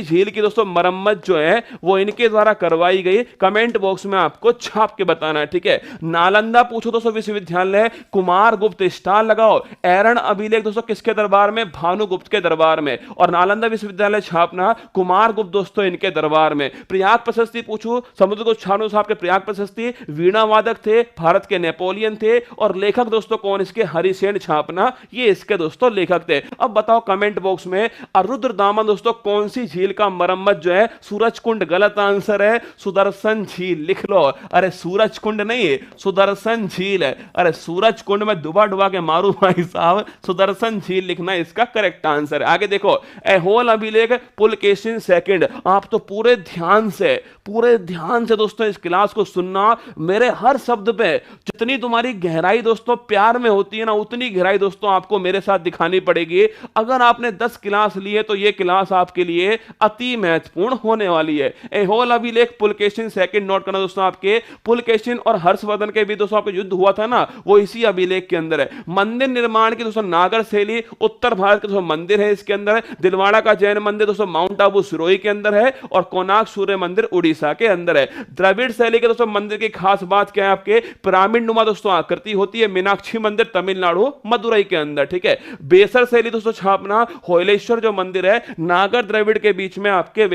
झील की दोस्तों मरम्मत जो है वो इनके द्वारा करवाई गई, कमेंट बॉक्स में आपको छाप के बताना है। ठीक है, नालंदा पूछो दोस्तों विश्वविद्यालय कुमार गुप्त स्टार लगाओ। एरन अभिलेख दोस्तों किसके दरबार में, भानुगुप्त के दरबार में। और नालंदा विश्वविद्यालय छापना कुमार गुप्त दोस्तों इनके दरबार में। प्रयाग प्रशस्ति पूछो समुद्रगुप्त छानू साहब के प्रयाग प्रशस्ति, वीणा वादक थे, भारत के नेपोलियन थे। और लेखक दोस्तों कौन इसके, हरिसेन छापना ये इसके दोस्तों लेखक थे। अब बताओ कमेंट बॉक्स में रुद्रदामन दोस्तों कौन सी झील का मरम्मत जो है, सूरज कुंड गलत आंसर है, सुदर्शन झील लिख लो। अरे सूरज कुंड नहीं है सुदर्शन झील है। अरे सूरज कुंड में डुबा डुबा के मारू भाई साहब, सुदर्शन झील लिखना इसका करेक्ट आंसर है। आगे देखो एहोल अभिलेख पुलकेशिन सेकंड। आप तो पूरे ध्यान से दोस्तों इस क्लास को सुनना, मेरे हर शब्द पे जितनी तुम्हारी गहराई दोस्तों प्यार में होती है ना उतनी गहराई दोस्तों आपको मेरे साथ दिखानी पड़ेगी। अगर आपने 10 क्लास लिए तो ये क्लास आपके लिए अति महत्वपूर्ण होने वाली है। एहोल अभिलेख पुलकेशिन सेकंड नोट करना दोस्तों, आपके पुलकेशिन और हर्षवर्धन के भी दोस्तों आपको युद्ध हुआ था ना वो इसी अभिलेख के अंदर है। मंदिर निर्माण की दोस्तों नागर शैली उत्तर भारत के दोस्तों मंदिर है इसके अंदर। दिलवाड़ा का जैन मंदिर दोस्तों माउंट आबू सिरोही के अंदर है। और कोणार्क सूर्य मंदिर उड़ीसा के अंदर है। द्रविड़ शैली के दोस्तों मंदिर की खास बात क्या है, आपके पिरामिड नुमा दोस्तों आकृति होती है। मीनाक्षी मंदिर तमिलनाडु मदुरई के अंदर। ठीक है, बेसर शैली दोस्तों छापना होयलेश्वर जो मंदिर है नागर द्रविड़ के बीच में आपके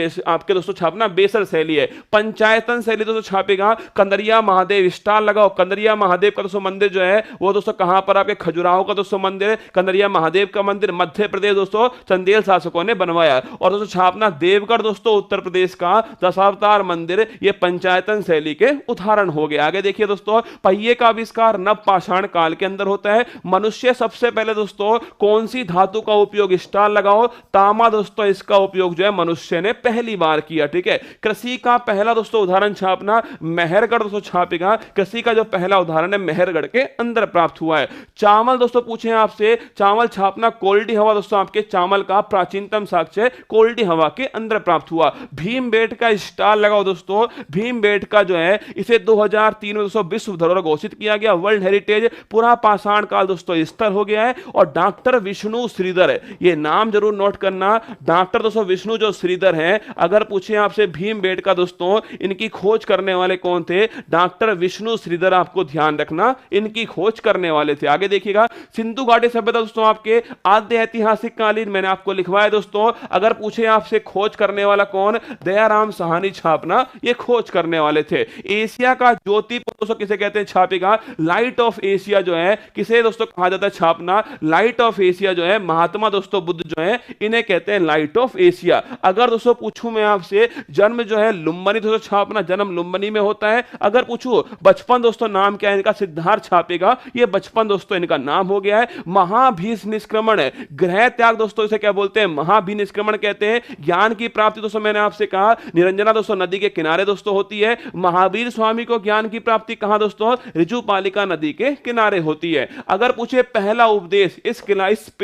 दोस्तों छापना बेसर शैली है। पंचायतन शैली दोस्तों छापेगा कंदरिया महादेव स्टार लगाओ। कंदरिया महादेव का दोस्तों मंदिर जो है वो दोस्तों कहां पर, आपके खजुराहो का दोस्तों मंदिर कंदरिया महादेव का मंदिर मध्य प्रदेश दोस्तों चंदेल शासकों ने बनवाया। और दोस्तों छापना देवगढ़ दोस्तों उत्तर प्रदेश का दशावतार मंदिर, ये पंचायतन शैली के उदाहरण हो गए। आगे देखिए दोस्तों पहिए का आविष्कार नव पाषाण काल के अंदर होता है। मनुष्य सबसे पहले दोस्तों कौन सी धातु का उपयोग, स्टार लगाओ, तांबा दोस्तों इसका उपयोग जो है मनुष्य ने पहली बार किया। ठीक है, कृषि का पहला दोस्तों उदाहरण छापना मेहरगढ़ दोस्तों छापेगा। कृषि का जो पहला उदाहरण है मेहरगढ़ के अंदर प्राप्त हुआ है। चावल दोस्तों पूछे आपसे, चावल छापना कोल्डी हवा दोस्तों आपके चावल का प्राचीनतम साक्ष्य कोल्डी हवा के अंदर प्राप्त हुआ। भीमबेटका स्टार लगाओ दोस्तों, भीमबेटका जो है इसे 2003 में दोस्तों विश्व धरोहर घोषित किया गया, वर्ल्ड हेरिटेज पूरा पाषाण काल दोस्तों स्थल हो गया है। और डॉक्टर विष्णु श्रीधर है, ये नाम जरूर नोट करना, डॉक्टर दोस्तों विष्णु जो श्रीधर हैं। अगर पूछे आपसे भीमबेटका दोस्तों इनकी खोज करने वाले कौन थे, डॉक्टर विष्णु श्रीधर, आपको ध्यान रखना इनकी खोज करने वाले थे। आगे देखिएगा सिंधु घाटी सभ्यता दोस्तों आपके आद्य ऐतिहासिक कालीन मैंने आपको लिखवाया दोस्तों। अगर पूछे आपसे खोज करने वाला कौन, दयाराम साहनी छापना ये खोज करने वाले थे। एशिया का ज्योतिपुत्र दोस्तों किसे कहते हैं, छापेगा लाइट ऑफ एशिया जो है किसे दोस्तों कहा जाता है, छापना लाइट ऑफ एशिया जो है महात्मा दोस्तों बुद्ध जो है इन्हें कहते हैं लाइट ऑफ एशिया। अगर दोस्तों पूछूं मैं आपसे जन्म जो है लुम्बिनी जनवरी दोस्तों छापना, जन्म लुम्बिनी में होता है। अगर पूछो बचपन दोस्तों नाम क्या है इनका, सिद्धार्थ छापेगा, ये बचपन दोस्तों इनका नाम हो गया है। महाभीष निष्क्रमण, ग्रह त्याग दोस्तों इसे क्या बोलते हैं, महाभीष निष्क्रमण कहते हैं। ज्ञान की प्राप्ति दोस्तों मैंने आपसे कहा निरंजना दोस्तों नदी के किनारे दोस्तों होती है। महावीर स्वामी को ज्ञान की प्राप्ति कहां दोस्तों, ऋजुपालिका नदी के किनारे होती है। अगर पूछे पहला उपदेश, इस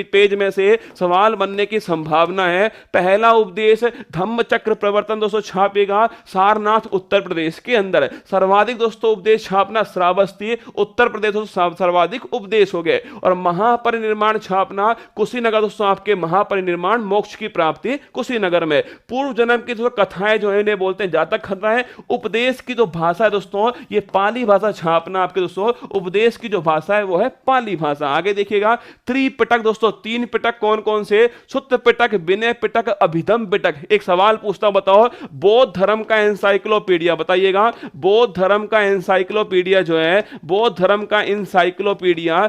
पेज में से सवाल बनने की संभावना है। पहला उपदेश धम्मचक्र प्रवर्तन दोस्तों छापेगा सारनाथ उत्तर प्रदेश के अंदर। सर्वाधिक दोस्तों उपदेश छापना श्रावस्ती उत्तर प्रदेश दोस्तों सर्वाधिक उपदेश हो गए। और महापरिनिर्माण छापना कुशीनगर दोस्तों, आपके महापरिनिर्माण मोक्ष की प्राप्ति कुशीनगर में। पूर्व जन्म की जो कथाएं जो है इन्हें बोलते हैं जातक कथाएं। उपदेश की जो भाषा है दोस्तों ये पाली भाषा छापना आपके दोस्तों, उपदेश की जो भाषा है वो है पाली भाषा। आगे देखिएगा त्रिपिटक दोस्तों, तीन पिटक कौन कौन से, सुत्त पिटक, विनय पिटक, अभिधम पिटक। एक सवाल पूछता हूं बताओ, बौद्ध धर्म का एनसाइक्लोपीडिया बताइएगा, बौद्ध धर्म का एनसाइक्लोपीडिया जो है, बौद्ध धर्म का इंसाइक्लोपीडिया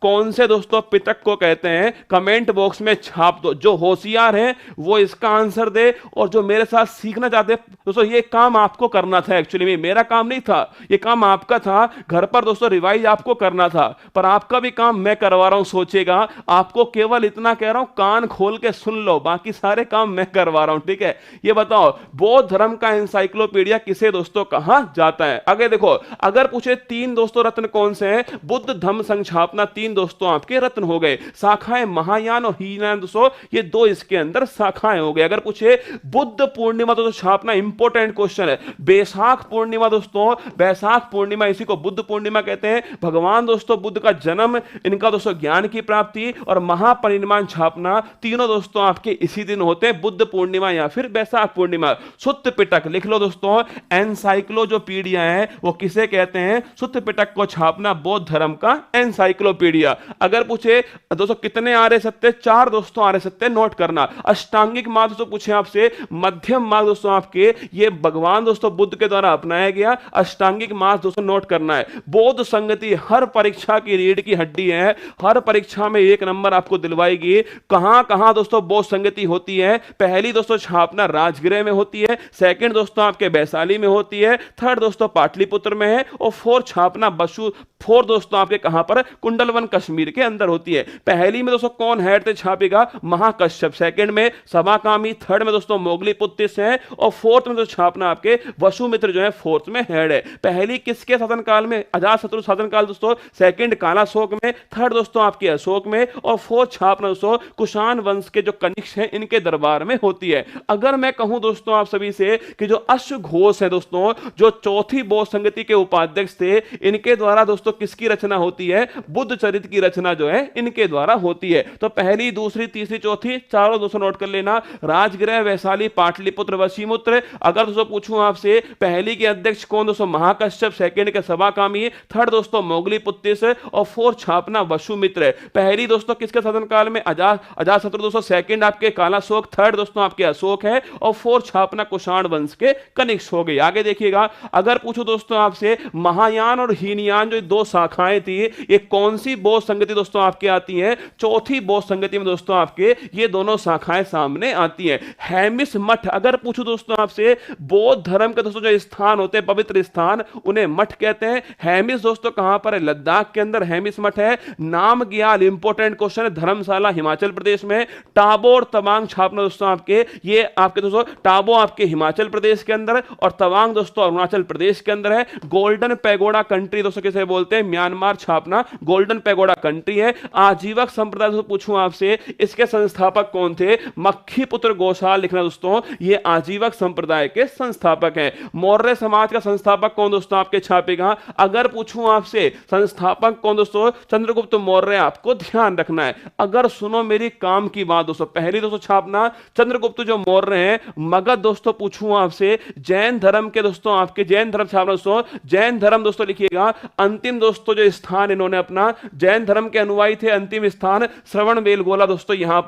कौन से दोस्तों पिटक को कहते हैं, कमेंट बॉक्स में छाप दो। जो होशियार है वो इसका आंसर दे, और जो मेरे साथ सीखना चाहते हैं दोस्तों, ये काम आपको करना था। एक्चुअली में मेरा काम नहीं था, ये काम आपका था। घर पर दोस्तों रिवाइज आपको करना था, पर आपका भी काम मैं करवा रहा हूं। सोचेगा आपको केवल इतना कह रहा हूं, कान खोल के सुन लो, बाकी सारे काम मैं करवा रहा हूं, ठीक है। ये बताओ बौद्ध धर्म का एनसाइक्लोपीडिया किसे दोस्तों कहा जाता है। आगे देखो, अगर पूछे तीन दोस्तों रत्न कौन से हैं, बुद्ध धम्म संघ छापना तीन दोस्तों आपके रत्न हो गए। शाखाएं महायान और हीनयान दोस्तों ये दो इसके अंदर शाखाएं हो गए। अगर पूछे बुद्ध पूर्णिमा दोस्तों छापना, इंपॉर्टेंट क्वेश्चन है। बैसाख पूर्णिमा दोस्तों, बैसाख पूर्णिमा इसी को बुद्ध पूर्णिमा कहते हैं। भगवान दोस्तों बुद्ध का जन्म, इनका दोस्तों ज्ञान की प्राप्ति और महापरिनिर्वाण छापना तीनों दोस्तों आपके इसी दिन होते हैं, बुद्ध पूर्णिमा या फिर बैसाख पूर्णिमा। सुत्त पिटक लिख लो दोस्तों, एनसाइक्लो जो पीडिया है वो किसे कहते हैं, सुत्त पिटक को छापना बौद्ध धर्म का एनसाइक्लोपीडिया। अगर पूछे दोस्तों कितने आर्य सत्य, चार दोस्तों आर्य सत्य नोट करना। अष्टांगिक मार्ग दोस्तों पूछे आपसे, मध्यम मार्ग दोस्तों आपके ये भगवान दोस्तों बुद्ध के द्वारा अपनाया गया अष्टांगिक मार्ग दोस्तों नोट करना है। बौद्ध संगति हर परीक्षा की रीढ़ की हड्डी है, हर परीक्षा में एक नंबर आपको दिलवाएगी। कहां कहां दोस्तों बौद्ध संगति होती है, पहली दोस्तों छापना राजगृह में होती है, सेकंड दोस्तों आपके वैशाली में होती है, थर्ड दोस्तों पाटलिपुत्र में है, और फोर्थ छापना बसु, फोर्थ दोस्तों आपके कहां पर, कुंडलवन कश्मीर के अंदर होती है। पहली में दोस्तों कौन हेड से छापेगा, महाकश्यप, सेकंड में सभाकामी, थर्ड में दोस्तों मोगलीपुत्र है, और फोर्थ में तो छापना आपके वसुमित्र जो है फोर्थ में हेड है। पहली किसके शासनकाल में, अजातशत्रु शासनकाल दोस्तों, सेकंड कालाशोक में, थर्ड दोस्तों आपके अशोक में, और फोर्थ छापना दोस्तों कुषाण वंश के जो कनिष्क हैं इनके दरबार में होती है। अगर मैं कहूं दोस्तों आप सभी से कि जो अश्वघोष है दोस्तों, जो चौथी बौद्ध संगति के उपाध्यक्ष थे, इनके द्वारा दोस्तों किसकी रचना होती है, बुद्ध चरित्र की रचना जो है इनके द्वारा होती है। तो पहली, दूसरी, तीसरी, चौथी चारों दोस्तों नोट कर लेना, राजगृह, वैशाली, पाटलिपुत्र, वशीमुत्र। अगर दोस्तों पूछूं आपसे पहली के अध्यक्ष कौन दोस्तों, महाकश्यप, सेकंड के सभाकामी, थर्ड दोस्तों मोगलीपुत्र, और फोर्थ छापना वसुमित्र। पहली दोस्तों किसके शासनकाल में, अजातशत्रु दोस्तों, सेकंड आपके कालाशोक, थर्ड दोस्तों आपके अशोक है, और फोर्थ छापना कुषाण वंश के कनिष्क हो गई। आगे देखिएगा, अगर पूछो दोस्तों आपसे महायान और हीनयान जो दो शाखाएं थी, ये कौन सी बौद्ध संगति दोस्तों आपके आती है, चौथी बौद्ध संगति में दोस्तों आपके ये दोनों शाखाएं सामने आती है। हेमिस मठ, अगर पूछो दोस्तों आपसे बौद्ध धर्म के दोस्तों जो स्थान होते हैं, पवित्र स्थान, उन्हें मठ कहते हैं। हेमिस दोस्तों कहां पर है, लद्दाख के अंदर हेमिस मठ है। नामग्याल, इंपॉर्टेंट क्वेश्चन है, धर्मशाला हिमाचल प्रदेश में। टाबो और तवांग छापना दोस्तों आपके, ये आपके दोस्तों टाबो आपके हिमाचल प्रदेश के अंदर, और तवांग दोस्तों अरुणाचल प्रदेश के अंदर है। गोल्डन पैगोडा कंट्री दोस्तों किसे बोलते हैं, म्यांमार छापना गोल्डन पैगोडा कंट्री है। आजीवक संप्रदाय दोस्तों पूछूं आपसे, इसके संस्थापक कौन थे, मक्खी पुत्र गोसाल लिखना दोस्तों, ये आजीवक संप्रदाय के संस्थापक हैं। मौर्य समाज का संस्थापक कौन दोस्तों आपके छापेगा। अगर पूछूं आपसे संस्थापक कौन दोस्तों, चंद्रगुप्त मौर्य, आपको ध्यान रखना है। अगर सुनो मेरी काम की बात दोस्तों, पहली दोस्तों छापना चंद्रगुप्त जो मौर्य हैं। मगध दोस्तों पूछूं आपसे, जैन धर्म के दोस्तों आपके, जैन धर्म छापना दोस्तों, जैन धर्म दोस्तों लिखिएगा। अंतिम दोस्तों जो स्थान इन्होंने अपना, जैन धर्म के अनुयायी थे, अंतिम स्थान श्रवणबेलगोला दोस्तों। यहां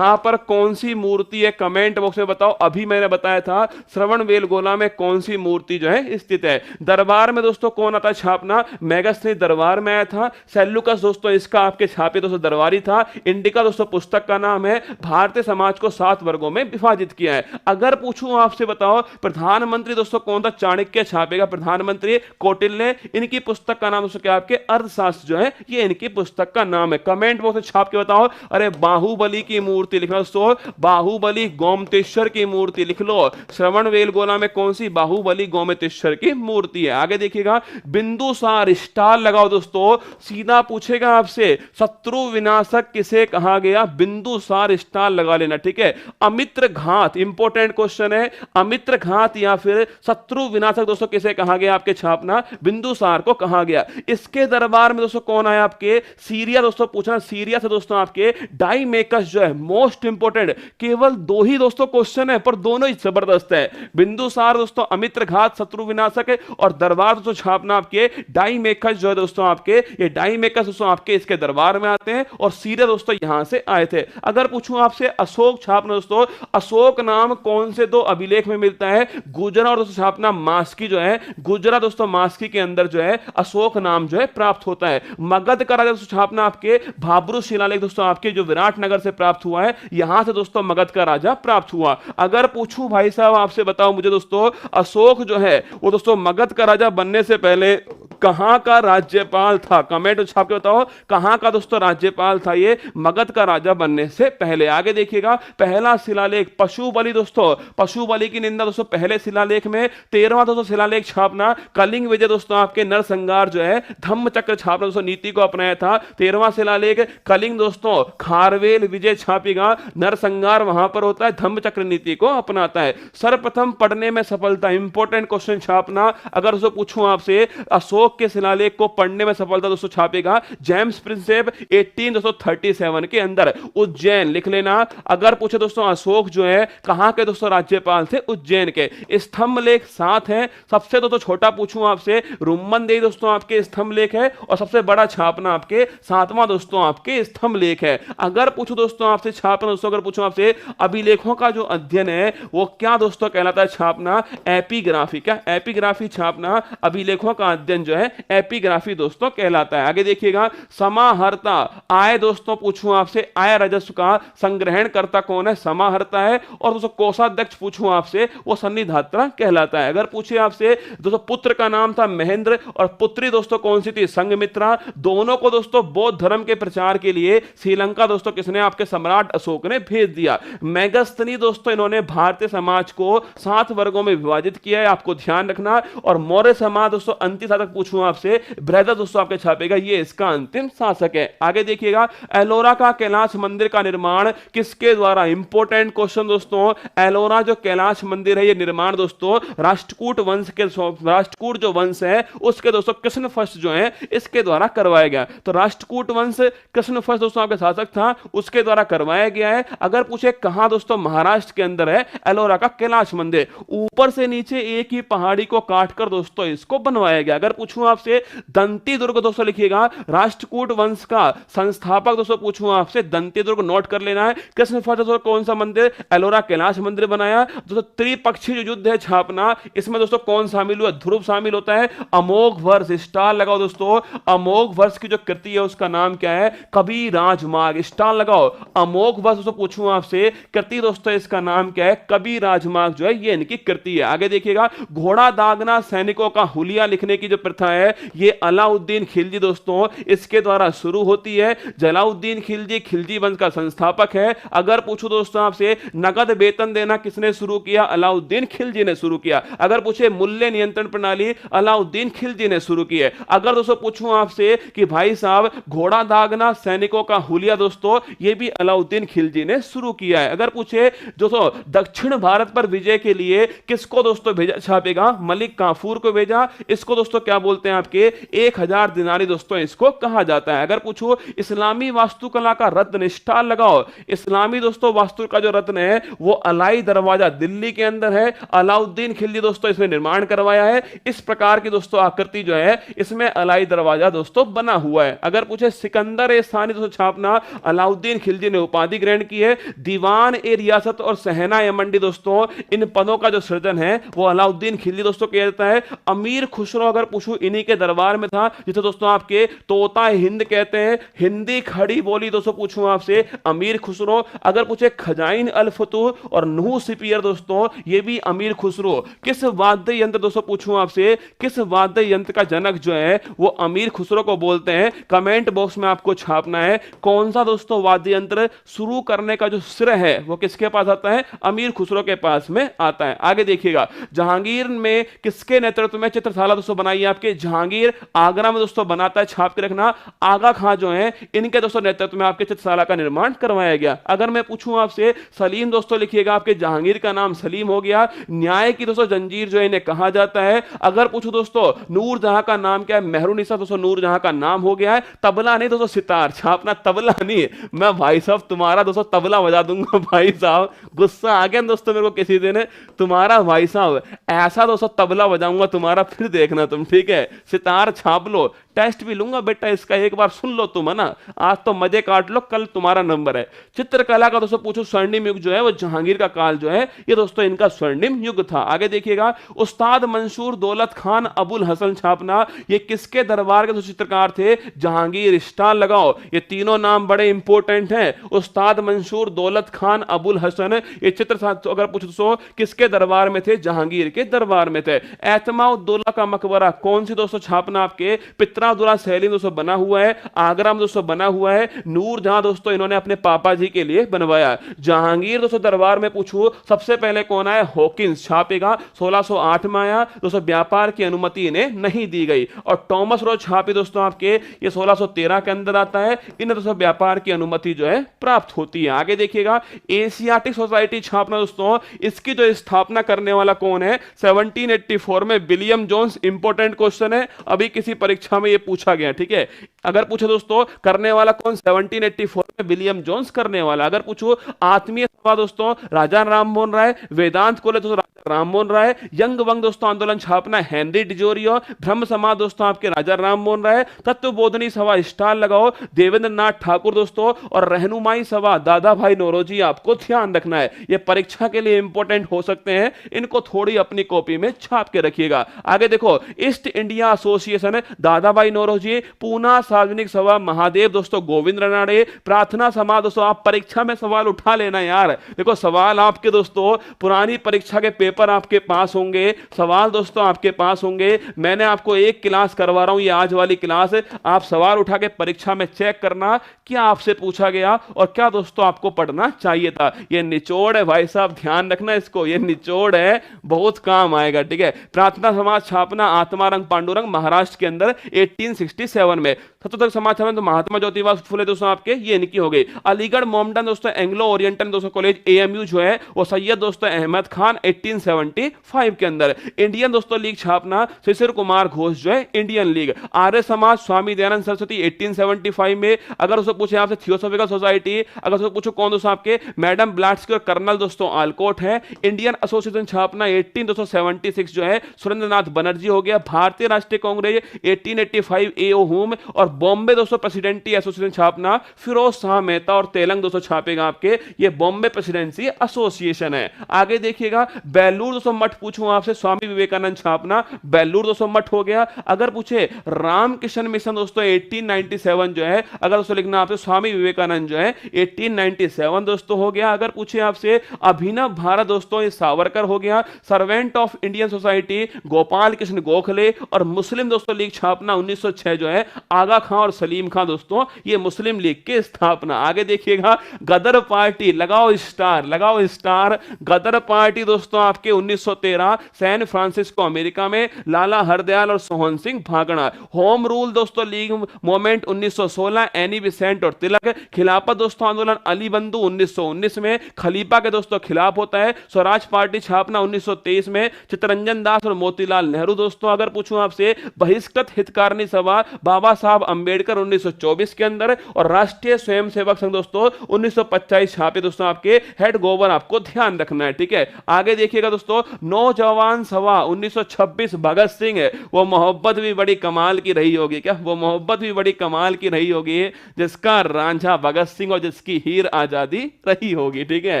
पर कौन सी मूर्ति है, कमेंट बॉक्स में बताओ। अभी मैंने बताया था श्रवणबेलगोला में कौन सी मूर्ति जो है स्थित है। दरबार में दोस्तों कौन आता है छापना, मेगास्थनीज दरबार में आया था। सेल्यूकस दोस्तों इसका आपके छापे दोस्तों दरबारी था। इंडिका दोस्तों पुस्तक का नाम है। भारतीय समाज को 7 वर्गों में विभाजित किया है। अगर पूछूं आपसे बताओ प्रधानमंत्री दोस्तों कौन था चाणक्य छापेगा, प्रधानमंत्री कौटिल्य। इनकी पुस्तक का नाम दोस्तों क्या आपके अर्थशास्त्र जो है ये इनकी पुस्तक का नाम है। कमेंट बॉक्स में छाप के बताओ। अरे बाहुबली की मूर्ति लिख लो दोस्तों, बाहुबली गोमतेश्वर की मूर्ति लिख लो। श्रवण बेलगोला में कौन सी बाहुबली गोमतेश्वर की मूर्ति है। आगे देखिएगा बिंदुसार स्टार लगाओ दोस्तों, सीधा पूछेगा आपसे शत्रु विनाशक किसे कहा गया, बिंदुसार स्टार लगा लेना, ठीक है। अमित्र घात इंपॉर्टेंट क्वेश्चन है, अमित्र घात या फिर शत्रु विनाशक दोस्तों किसे कहा गया, आपके छापना बिंदुसार को कहा गया। इसके दरबार में दोस्तों कौन आया आपके, सीरिया दोस्तों पूछना, सीरिया से दोस्तों आपके डाइमेकस जो है मोस्ट इंपॉर्टेंट। केवल दो ही दोस्तों क्वेश्चन है पर दोनों ही जबरदस्त है। बिंदुसार दोस्तों अमित्र घात शत्रु विनाशक है, और दरबार दोस्तों छापना आपके डाइमेकस जो है दोस्तों आपके, ये डाइमेकस दोस्तों आपके इसके दरबार में आते हैं, और सीरिया दोस्तों यहां से आए थे। अगर पूछूं आपसे अशोक छापना दोस्तों, अशोक नाम कौन से दो अभिलेख में मिलता है, गुजरा और दोस्तों छापना मास्की जो है, गुजरा दोस्तों मास्की के अंदर जो है अशोक नाम जो है प्राप्त होता है। मगध का राजा दोस्तों छापना आपके भाब्रू शिलालेख दोस्तों आपके जो विराटनगर से प्राप्त हुआ है, यहां से दोस्तों मगध का राजा प्राप्त हुआ। अगर पूछूं भाई साहब आपसे बताओ मुझे दोस्तों, अशोक जो है वो दोस्तों मगध का राजा बनने से पहले कहां का राज्यपाल था, कमेंट छाप के बताओ कहां का दोस्तों राज्यपाल था ये मगध का राजा बनने से पहले। आगे देखिएगा पहला शिलालेख पशुबलि दोस्तों, पशुबलि की निंदा दोस्तों पहले शिलालेख में। 13वां दोस्तों शिलालेख छापना कलिंग विजय दोस्तों आपके नरसंहार जो है धम्म चक्र छापना दोस्तों नीति को अपनाया था। 13वां शिलालेख कलिंग दोस्तों खारवेल विजय छापेगा, नरसंहार वहां पर होता है, धम्म चक्र नीति को अपनाता है। सर्वप्रथम पढ़ने में सफलता इंपॉर्टेंट क्वेश्चन छापना। अगर दोस्तों पूछूं आपसे अशोक के शिलालेख को पढ़ने में सफलता दोस्तों छापेगा जेम्स प्रिंसेप 1837 के अंदर, उज्जैन लिख लेना। अगर पूछे दोस्तों अशोक जो है कहां के दोस्तों राज्यपाल थे, उज्जैन के। स्तंभ लेख 7 है, सबसे दोस्तों छोटा पूछूं आपसे रुम्मन देवी दोस्तों आपके स्तंभ लेख है, और सबसे बड़ा छापना आपके 7वां दोस्तों आपके स्तंभ लेख है। अगर पूछूं दोस्तों आपसे छापना दोस्तों, अगर पूछूं आपसे अभिलेखों का जो अध्ययन है वो क्या दोस्तों कहलाता है छापना, एपिग्राफी। क्या एपिग्राफी छापना, अभिलेखों का अध्ययन जो है एपिग्राफी दोस्तों कहलाता है। आगे देखिएगा समाहर्ता, आय दोस्तों पूछूं आपसे आय राजस्व का संग्रहण करता कौन है, समाहर्ता है। और दोस्तों कोषाध्यक्ष पूछूं आपसे वो सन्निधात्रा कहलाता है। अगर पूछे आपसे दोस्तों पुत्र का नाम था महेंद्र, और पुत्री दोस्तों कौन सी थी, संघमित्रा। दोनों को दोस्तों बौद्ध धर्म के प्रचार के लिए श्रीलंका दोस्तों किसने, आपके सम्राट अशोक ने भेज दिया। मेगस्थनी दोस्तों इन्होंने भारतीय समाज को 7 वर्गों में विभाजित किया है, आपको ध्यान रखना। और मौर्य समाज दोस्तों अंतिम शासक पूछूं आपसे बृहद दोस्तों आपके छापेगा, ये इसका अंतिम शासक है। आगे देखिएगा एलोरा का कैलाश मंदिर का निर्माण किसके द्वारा, इंपॉर्टेंट क्वेश्चन दोस्तों। एलोरा जो कैलाश मंदिर है ये निर्माण दोस्तों राष्ट्रकूट वंश के, राष्ट्रकूट जो वंश है उसके दोस्तों कृष्ण फर्स्ट जो है इसके द्वारा करवाया गया। तो राष्ट्रकूट वंश कृष्ण फर्स्ट दोस्तों आपके शासक था, उसके द्वारा करवाया गया है। अगर पूछे कहां दोस्तों, महाराष्ट्र के अंदर है एलोरा का कैलाश मंदिर। ऊपर से नीचे एक ही पहाड़ी को काटकर दोस्तों इसको बनवाया गया। अगर पूछूं आपसे दंती दुर्ग दोस्तों लिखिएगा, राष्ट्रकूट वंश का संस्थापक दोस्तों पूछूं आपसे दंती दुर्ग नोट कर लेना है। कृष्ण फर्स्ट दोस्तों कौन सा मंदिर, एलोरा कैलाश मंदिर बनाया। दोस्तों त्रिपक्षीय जो युद्ध है छापना, इसमें दोस्तों कौन शामिल हुआ, ध्रुव शामिल होता है। अमोघ वर्ष स्टार लगाओ दोस्तों, अमोघ वर्ष की जो कृति है उसका नाम क्या है, कबीर राजमार्ग, स्टार लगाओ। अमोघ वर्ष दोस्तों पूछूं आपसे कृति दोस्तों इसका नाम क्या है, कबीर राजमार्ग जो है ये इनकी कृति है। आगे देखिएगा घोड़ा दागना सैनिकों का हुलिया लिखने की जो प्रथा है ये अलाउद्दीन खिलजी दोस्तों इसके द्वारा शुरू होती है। जलाउद्दीन खिलजी खिलजी वंश का संस्थापक है। अगर पूछूं दोस्तों आपसे नगद वेतन देना किसने शुरू किया, अलाउद्दीन खिलजी ने शुरू किया। अगर पूछे मूल्य नियंत्रण प्रणाली, अलाउद्दीन खिलजी ने शुरू की है। अगर दोस्तों पूछूं आपसे कि भाई साहब घोड़ा दागना सैनिकों का हुलिया दोस्तों ये भी अलाउद्दीन खिलजी ने शुरू किया है। अगर पूछे दोस्तों दक्षिण भारत पर विजय के लिए किसको दोस्तों भेजा छापेगा, मलिक काफूर को भेजा। इसको दोस्तों क्या बोलते हैं आपके 1000 दिनारी दोस्तों इसको कहा जाता है। अगर पूछो इस्लामी वास्तुकला का रत्न, स्टार लगाओ। इस्लामी दोस्तों वास्तु का जो रत्न है वो अलाई दरवाजा दिल्ली के अंदर है, अलाउद्दीन खिलजी दोस्तों इसमें निर्माण करवाया है। इस प्रकार की दोस्तों आकृति जो है इसमें अलाई दरवाजा दोस्तों बना हुआ है। अगर पूछे सिकंदर ए सानी दोस्तों छापना, अलाउद्दीन खिलजी ने उपाधि ग्रहण की है। दीवान ए रियासत और सहना ए मंडी दोस्तों इन पदों का जो सृजन है वो अलाउद्दीन खिलजी दोस्तों किया जाता है। अमीर खुसरो अगर पूछूं इन्हीं के दरबार में था, जिसे दोस्तों आपके तोता हिंद कहते हैं। हिंदी खड़ी बोली दोस्तों पूछूं आपसे अमीर खुसरो। अगर पूछे खजाइन अल फतूह और नूह सिपियर दोस्तों, ये भी अमीर खुसरो। किस वाद्य यंत्र दोस्तों पूछूं आपसे, किस वाद्य यंत्र का जनक जो है वो अमीर खुसरो को बोलते हैं? कमेंट बॉक्स में आपको छापना है कौन सा दोस्तों वाद्य यंत्र शुरू करने का जो श्रेय है वो किसके पास आता है? अमीर खुसरो के पास में आता है। आगे देखिएगा, जहांगीर में किसके नेतृत्व में चित्रशाला दोस्तों बनाई है? आपके जहांगीर आगरा में दोस्तों बनाता है, छाप के रखना। आगा खां जो है इनके दोस्तों नेतृत्व में आपके चित्रशाला का निर्माण करवाया गया। अगर मैं पूछूं आपसे सलीम दोस्तों लिखिएगा, आपके जहांगीर का नाम सलीम हो गया। न्याय की दोस्तों जंजीर जो इन्हें कहा जाता है। अगर पूछूं दोस्तों नूरजहां का नाम क्या है? मेहरुनिसा दोस्तों नूरजहां का नाम हो गया है। तबला नहीं दोस्तों सितार, छापना तबला नहीं। मैं भाई साहब तुम्हारा दोस्तों तबला बजा दूंगा भाई साहब, गुस्सा आ गया दोस्तों मेरे को किसी दिन, तुम्हारा भाई साहब ऐसा दोस्तों तबला बजाऊंगा तुम्हारा, फिर देखना तुम, ठीक है? सितार छाप लो, टेस्ट भी लूंगा बेटा इसका, एक बार सुन लो तुम, है ना? आज तो मजे काट लो, कल तुम्हारा नंबर है। चित्रकला का दोस्तों पूछो स्वर्णिम युग जो है वो जहांगीर का काल जो है ये दोस्तों इनका स्वर्णिम युग था। आगे देखिएगा, उस्ताद मंसूर दौलत खान अबुल हसन छापना, ये किसके दरबार के चित्रकार थे? जहांगीर। स्टार लगाओ, ये तीनों नाम बड़े इंपॉर्टेंट हैं। उस्ताद मंसूर दौलत खान अबुल हसन, ये चित्र अगर पूछो दोस्तों किसके दरबार में थे? जहांगीर के दरबार में थे। एतमाउद्दौला का मकबरा कौन सी दोस्तों छापना? आपके पित्रादुल्ला सैलिम दोस्तों बना हुआ है, आगरा में दोस्तों बना हुआ है। नूरजहां दोस्तों इन्होंने अपने पापा जी के लिए बनवाया। जहांगीर दोस्तों दरबार में पूछो सबसे पहले कौन आया? हॉकिंस छापेगा, 1608 में आया दोस्तों। व्यापार की अनुमति इन्हें नहीं दी गई। और टॉमस रोज छापे दोस्तों आपके ये 1613 के अंदर आता है। इन्हें दोस्तों व्यापार की अनुमति जो है प्राप्त होती है। आगे देखिएगा, एशियाटिक सोसाइटी छापना दोस्तों, इसकी जो स्थापना करने वाला कौन है? 1784 में विलियम जोन्स। इंपॉर्टेंट क्वेश्चन है, अभी किसी परीक्षा में ये पूछा गया, ठीक है? अगर पूछो दोस्तों करने वाला कौन? 1784 में विलियम जोन्स करने वाला। अगर पूछो आत्मीय सभा दोस्तों, राजा राम मोहन राय। वेदांत कॉलेज दोस्तों राजा राम मोहन राय। यंग वंग दोस्तों आंदोलन छापना हेनरी डिजोरियो। ब्रह्म समाज दोस्तों आपके राजा राम मोहन राय। तत्वबोधनी सभा स्टार लगाओ, देवेंद्र नाथ ठाकुर दोस्तों। और रहनुमाई सभा दादा भाई नौरोजी। आपको ध्यान रखना है, ये परीक्षा के लिए इंपॉर्टेंट हो सकते हैं, इनको थोड़ी अपनी कॉपी में छाप के रखिएगा। आगे देखो, ईस्ट इंडिया एसोसिएशन दादा भाई नौरोजी। पूना सार्वजनिक सभा महादेव दोस्तों गोविंद रनाड़े। प्रार्थना समाज दोस्तों, आप परीक्षा में सवाल उठा लेना यार, देखो सवाल आपके दोस्तों पुरानी परीक्षा के पेपर आपके पास होंगे, सवाल दोस्तों आपके पास होंगे। मैंने आपको एक क्लास करवा रहा हूं, ये आज वाली क्लास, आप सवाल उठा के परीक्षा में चेक करना क्या आपसे पूछा गया और क्या दोस्तों आपको पढ़ना चाहिए था। ये निचोड़ है भाई साहब, ध्यान रखना इसको, ये निचोड़ है, बहुत काम आएगा, ठीक है? प्रार्थना समाज छापना आत्मारंग पांडुरंग महाराष्ट्र के अंदर 1867 में। सतोदर समाज छापना तो महात्मा ज्योतिबा फुले दोस्तों आपके ये इनकी हो गई। अलीगढ़ मोमडन दोस्तों एंग्लो ओरिएंटल दोस्तों कॉलेज एएमयू जो है वो सैयद दोस्तों अहमद खान 1875 के अंदर। इंडियन दोस्तों लीग छापना शिशिर कुमार घोष जो है इंडियन लीग। आर्य समाज स्वामी दयानंद सरस्वती 1875 में। अगर उसको पूछे आपसे थियोसॉफिकल सोसाइटी, अगर उसको पूछो कौन दोस्तों आपके मैडम ब्लाट्सकी और कर्नल दोस्तों आलकोट है। इंडियन एसोसिएशन छापना 1876 जो है सुरेंद्रनाथ बनर्जी हो गया। भारतीय राष्ट्रीय कांग्रेस 1885 एओ हुम। और बॉम्बे दोस्तों प्रेसिडेंटी एसोसिएशन छापना फिरोज शाह मेहता और तेलंग दोस्तों छापेगा आपके, ये बॉम्बे प्रेसिडेंसी एसोसिएशन है। आगे देखिएगा, बेलूर दोस्तों मठ पूछूं आपसे, स्वामी विवेकानंद छापना बेलूर दोस्तों मठ हो गया। अगर पूछे रामकृष्ण मिशन दोस्तों 1897 जो है, अगर दोस्तों लिखना आपसे स्वामी विवेकानंद जो है 1897 दोस्तों हो गया। अगर पूछे आपसे अभिनव भारत दोस्तों ये सावरकर हो गया। Servant of Indian society Gopal Krishna Gokhale. और मुस्लिम दोस्तों लीग छापना 1906 जो है आगा खां और सलीम खां दोस्तों, ये मुस्लिम लीग की स्थापना। आगे देखिएगा, गदर पार्टी लगाओ स्टार, लगाओ स्टार। गदर पार्टी दोस्तों आपके 1913 सैन फ्रांसिस्को अमेरिका में। लाला हरदयाल और सोहन सिंह भागड़ा। होम रूल दोस्तों लीग मूवमेंट 1916 एनी बिसेंट और तिलक। खिलाफत दोस्तों आंदोलन अली बंधु 1919 में खलीफा के दोस्तों खिलाफ होता है। स्वराज पार्टी छापना 1923 में। चित्तरंजन दास और मोतीलाल नेहरू दोस्तों। अगर पूछूं आपसे बहिष्कृत हितकारिणी सभा बाबा साहब अंबेडकर 1924 के अंदर। और राष्ट्रीय स्वयंसेवक संघ दोस्तों 1925 छापे दोस्तों आपके। हेड गवर्नर आपको ध्यान रखना है, ठीक है? आगे देखिएगा दोस्तों, नौजवान सभा 1926 भगत सिंह है। वो मोहब्बत भी बड़ी कमाल की रही होगी, क्या वो मोहब्बत भी बड़ी कमाल की रही होगी जिसका रांझा भगत सिंह और जिसकी हीर आजादी रही होगी, ठीक है?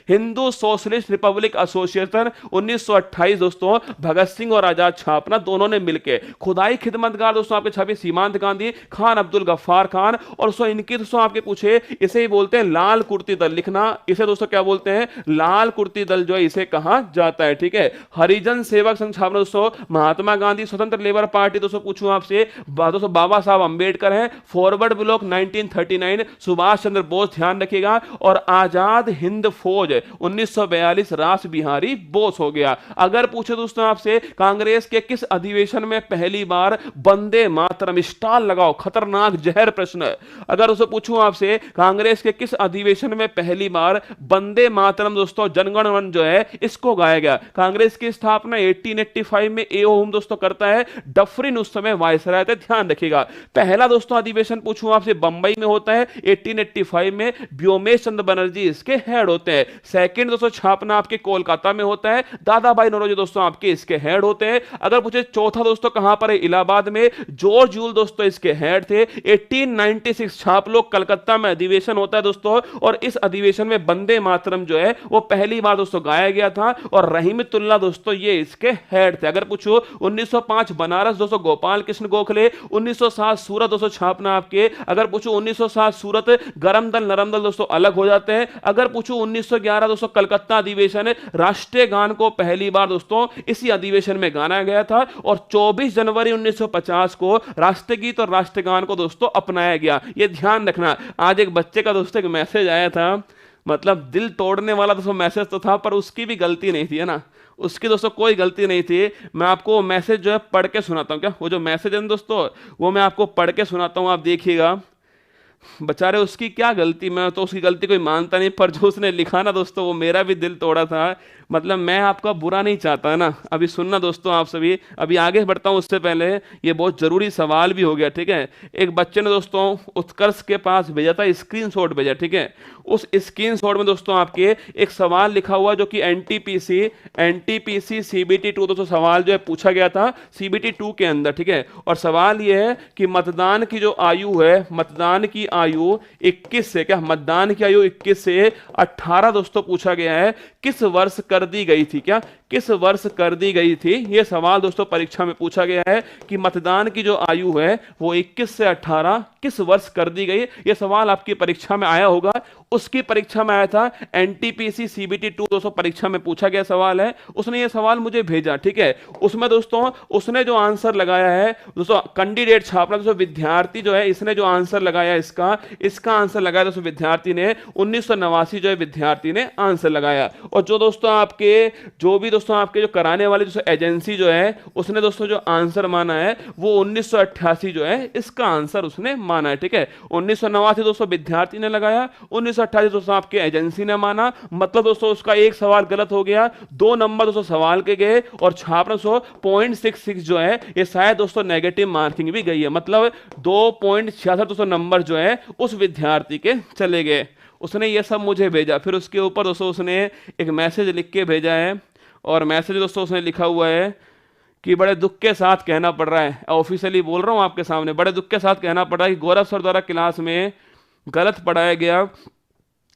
हिंदू सोशलिस्ट रिपब्लिक एसोसिएशन 1928 दोस्तों भगत सिंह और आजाद छापना दोनों ने मिलकर है। खुदाई खिदमतगार दोस्तों आपके छवि सीमांत गांधी, खान अब्दुल गफ्फार खान, और दोस्तों इनकी दोस्तों आपके पूछे, इसे ही बोलते हैं लाल कुर्ती दल, लिखना इसे दोस्तों क्या बोलते हैं, लाल कुर्ती दल जो है इसे कहा जाता है, ठीक है। हरिजन सेवक संघ छावनी दोस्तों महात्मा गांधी, स्वतंत्र लेबर पार्टी दोस्तों पूछूं आपसे दोस्तों बाबा साहब अंबेडकर हैं, फॉरवर्ड ब्लॉक 1939 सुभाष चंद्र बोस, ध्यान रखिएगा, और आजाद हिंद फौज 1942 रास बिहारी बोस हो गया। अगर पूछे दोस्तों आपसे कांग्रेस के किस अधिवेशन में पहली बार वंदे मातरम, स्टाल लगाओ खतरनाक जहर प्रश्न है, अगर उसे पूछूं आपसे कांग्रेस के किस अधिवेशन में पहली बार वंदे मातरम दोस्तों जनगण मन जो है इसको गाया गया। कांग्रेस की स्थापना 1885 में एओ दोस्तों करता है, डफरिन उस समय वायसराय थे, ध्यान रखिएगा। पहला दोस्तों अधिवेशन पूछूं आपसे बंबई में होता है 1885 में, व्योमेश चंद्र बनर्जी इसके हेड होते हैं। सेकंड दोस्तों छापना आपके कोलकाता में होता है, दादा भाई नौरोजी दोस्तों आपके इसके हेड होते हैं। अगर पूछे चौथा दोस्तों कहां पर है, इलाहाबाद में, जॉर्ज यूल दोस्तों इसके हेड थे। 1896 छाप लो कलकत्ता में अधिवेशन होता है दोस्तों, और इस अधिवेशन में वंदे मातरम जो है वो पहली बार दोस्तों गाया गया था, और रहीमतुल्लाह दोस्तों ये इसके हेड थे। अगर पूछो 1905 बनारस दोस्तों गोपाल कृष्ण गोखले, 1907 सूरत दोस्तों छापना आपके, अगर पूछो 1907 सूरत गरम दल नरम दल दोस्तों अलग हो जाते हैं। अगर पूछो 1911 दोस्तों कलकत्ता अधिवेशन, राष्ट्रीय गान को पहली बार दोस्तों इसी अधिवेशन में गाना गया था, और 24 जनवरी 1950 को राष्ट्रगीत और राष्ट्रगान को दोस्तों अपनाया गया। यह ध्यान रखना। आज एक बच्चे का दोस्तों एक मैसेज आया था, मतलब दिल तोड़ने वाला दोस्तों मैसेज तो था, पर उसकी भी गलती नहीं थी, है ना, उसकी दोस्तों कोई गलती नहीं थी। मैं आपको मैसेज जो है पढ़ के सुनाता हूं, क्या वो जो मैसेज है ना दोस्तों वो मैं आपको पढ़ के सुनाता हूं, आप देखिएगा। बेचारे उसकी क्या गलती, मैं तो उसकी गलती कोई मानता नहीं, पर जो उसने लिखा ना दोस्तों वो मेरा भी दिल तोड़ा था। मतलब मैं आपका बुरा नहीं चाहता ना, अभी सुनना दोस्तों आप सभी, अभी आगे बढ़ता हूं उससे पहले ये बहुत जरूरी सवाल भी हो गया, ठीक है। एक बच्चे ने दोस्तों उत्कर्ष के पास भेजा था, स्क्रीनशॉट भेजा, ठीक है। उस स्क्रीनशॉट में दोस्तों आपके एक सवाल लिखा हुआ जो कि एनटीपीसी सीबीटी 2 दोस्तों सवाल जो है पूछा गया था सीबीटी 2 के अंदर, ठीक है। और सवाल यह है कि मतदान की जो आयु है, मतदान की आयु 21 से, क्या मतदान की आयु 21 से 18 दोस्तों पूछा गया है, किस वर्ष कर दी गई थी, क्या किस वर्ष कर दी गई थी। यह सवाल दोस्तों परीक्षा में पूछा गया है कि मतदान की जो आयु है वो 21 से 18 किस वर्ष कर दी गई। यह सवाल आपकी परीक्षा में आया होगा, उसकी परीक्षा में आया था एनटीपीसी सीबीटी 2 दोस्तों परीक्षा में पूछा गया सवाल है। उसने ये सवाल मुझे भेजा, ठीक है। उसमें दोस्तों उसने जो आंसर लगाया है दोस्तों, कैंडिडेट छापना दोस्तों विद्यार्थी जो है इसने जो आंसर लगाया इसका आंसर लगाया दोस्तों विद्यार्थी ने 1989 जो है विद्यार्थी ने आंसर लगाया। और जो दोस्तों आपके जो भी दोस्तों आपके जो कराने वाली दोस्तों एजेंसी जो है उसने दोस्तों जो आंसर माना है वो 1988 जो है इसका आंसर उसने माना है, ठीक है। 1989 दोस्तों विद्यार्थी ने लगाया, 1988 दोस्तों आपके एजेंसी ने माना। मतलब दोस्तों उसका एक सवाल गलत हो गया, 2 नंबर दोस्तों सवाल के गए, और छात्र 0.66 जो है ये शायद दोस्तों नेगेटिव मार्किंग भी गई है। मतलब 2.66 दोस्तों नंबर जो है उस विद्यार्थी के चले गए। उसने ये सब मुझे भेजा, फिर उसके ऊपर दोस्तों उसने एक मैसेज लिख के भेजा है, और मैसेज दोस्तों उसने लिखा हुआ है कि बड़े दुख के साथ कहना पड़ रहा है, ऑफिशियली बोल रहा हूं आपके सामने, बड़े दुख के साथ कहना पड़ रहा है कि गौरव सर द्वारा क्लास में गलत पढ़ाया गया,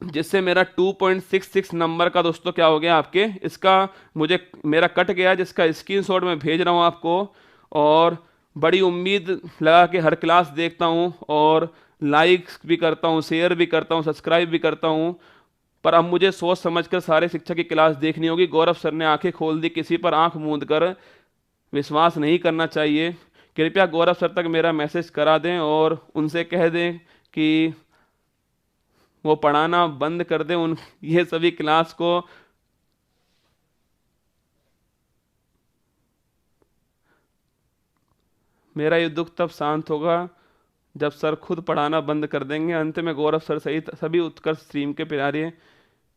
जिससे मेरा 2.66 नंबर का दोस्तों क्या हो गया आपके, इसका मुझे मेरा कट गया, जिसका स्क्रीनशॉट मैं भेज रहा हूं आपको। और बड़ी उम्मीद लगा के हर क्लास देखता हूं, और लाइक भी करता हूं, शेयर भी करता हूं, सब्सक्राइब भी करता हूं, पर अब मुझे सोच समझकर सारे शिक्षक की क्लास देखनी होगी। गौरव सर ने आंखें खोल दी, किसी पर आंख मूंद कर विश्वास नहीं करना चाहिए। कृपया गौरव सर तक मेरा मैसेज करा दें और उनसे कह दें कि वो पढ़ाना बंद कर दें उन ये सभी क्लास को। मेरा ये दुख तब शांत होगा जब सर खुद पढ़ाना बंद कर देंगे। अंत में गौरव सर सहित सभी उत्कर्ष स्ट्रीम के प्यारे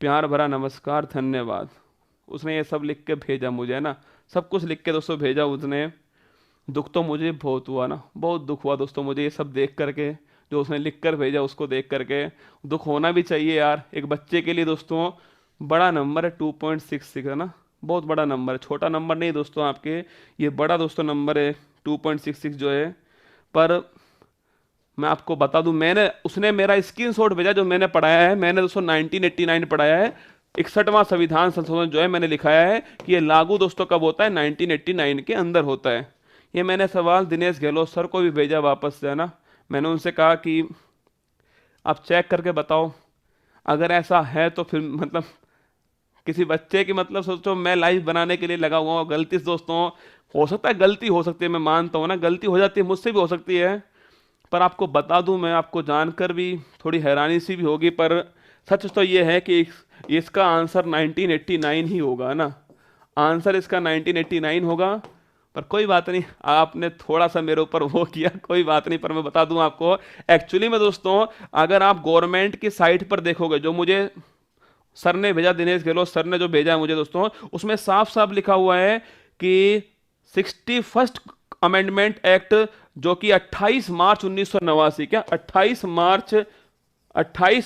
प्यार भरा नमस्कार, धन्यवाद। उसने ये सब लिख के भेजा मुझे, है ना, सब कुछ लिख के दोस्तों भेजा उसने। दुख तो मुझे बहुत हुआ ना, बहुत दुख हुआ दोस्तों मुझे ये सब देख करके, जो उसने लिख कर भेजा उसको देख करके। दुख होना भी चाहिए यार, एक बच्चे के लिए दोस्तों बड़ा नंबर है 2.66, है ना, बहुत बड़ा नंबर है, छोटा नंबर नहीं दोस्तों आपके, ये बड़ा दोस्तों नंबर है 2.66 जो है। पर मैं आपको बता दूं, उसने मेरा स्क्रीनशॉट भेजा जो मैंने पढ़ाया है, मैंने दोस्तों 1989 पढ़ाया है। 61वां संविधान संशोधन जो है मैंने लिखाया है कि ये लागू दोस्तों कब होता है, 1989 के अंदर होता है। ये मैंने सवाल दिनेश गहलोत सर को भी भेजा वापस से, है ना। मैंने उनसे कहा कि आप चेक करके बताओ, अगर ऐसा है तो फिर मतलब किसी बच्चे की मतलब सोचो मैं लाइव बनाने के लिए लगा हुआ हूँ, गलती से दोस्तों हो सकता है, गलती हो सकती है, मैं मानता हूँ ना, गलती हो जाती है, मुझसे भी हो सकती है। पर आपको बता दूं, मैं आपको जानकर भी थोड़ी हैरानी सी भी होगी, पर सच तो ये है कि इसका आंसर 1989 ही होगा ना। आंसर इसका 1989 होगा। पर कोई बात नहीं, आपने थोड़ा सा मेरे ऊपर वो किया, कोई बात नहीं, पर मैं बता दूं आपको, एक्चुअली में दोस्तों अगर आप गवर्नमेंट की साइट पर देखोगे, जो मुझे सर ने भेजा, दिनेश गहलोत सर ने जो भेजा है मुझे दोस्तों, उसमें साफ साफ लिखा हुआ है कि 61st अमेंडमेंट एक्ट, जो कि 28 मार्च 1989, क्या 28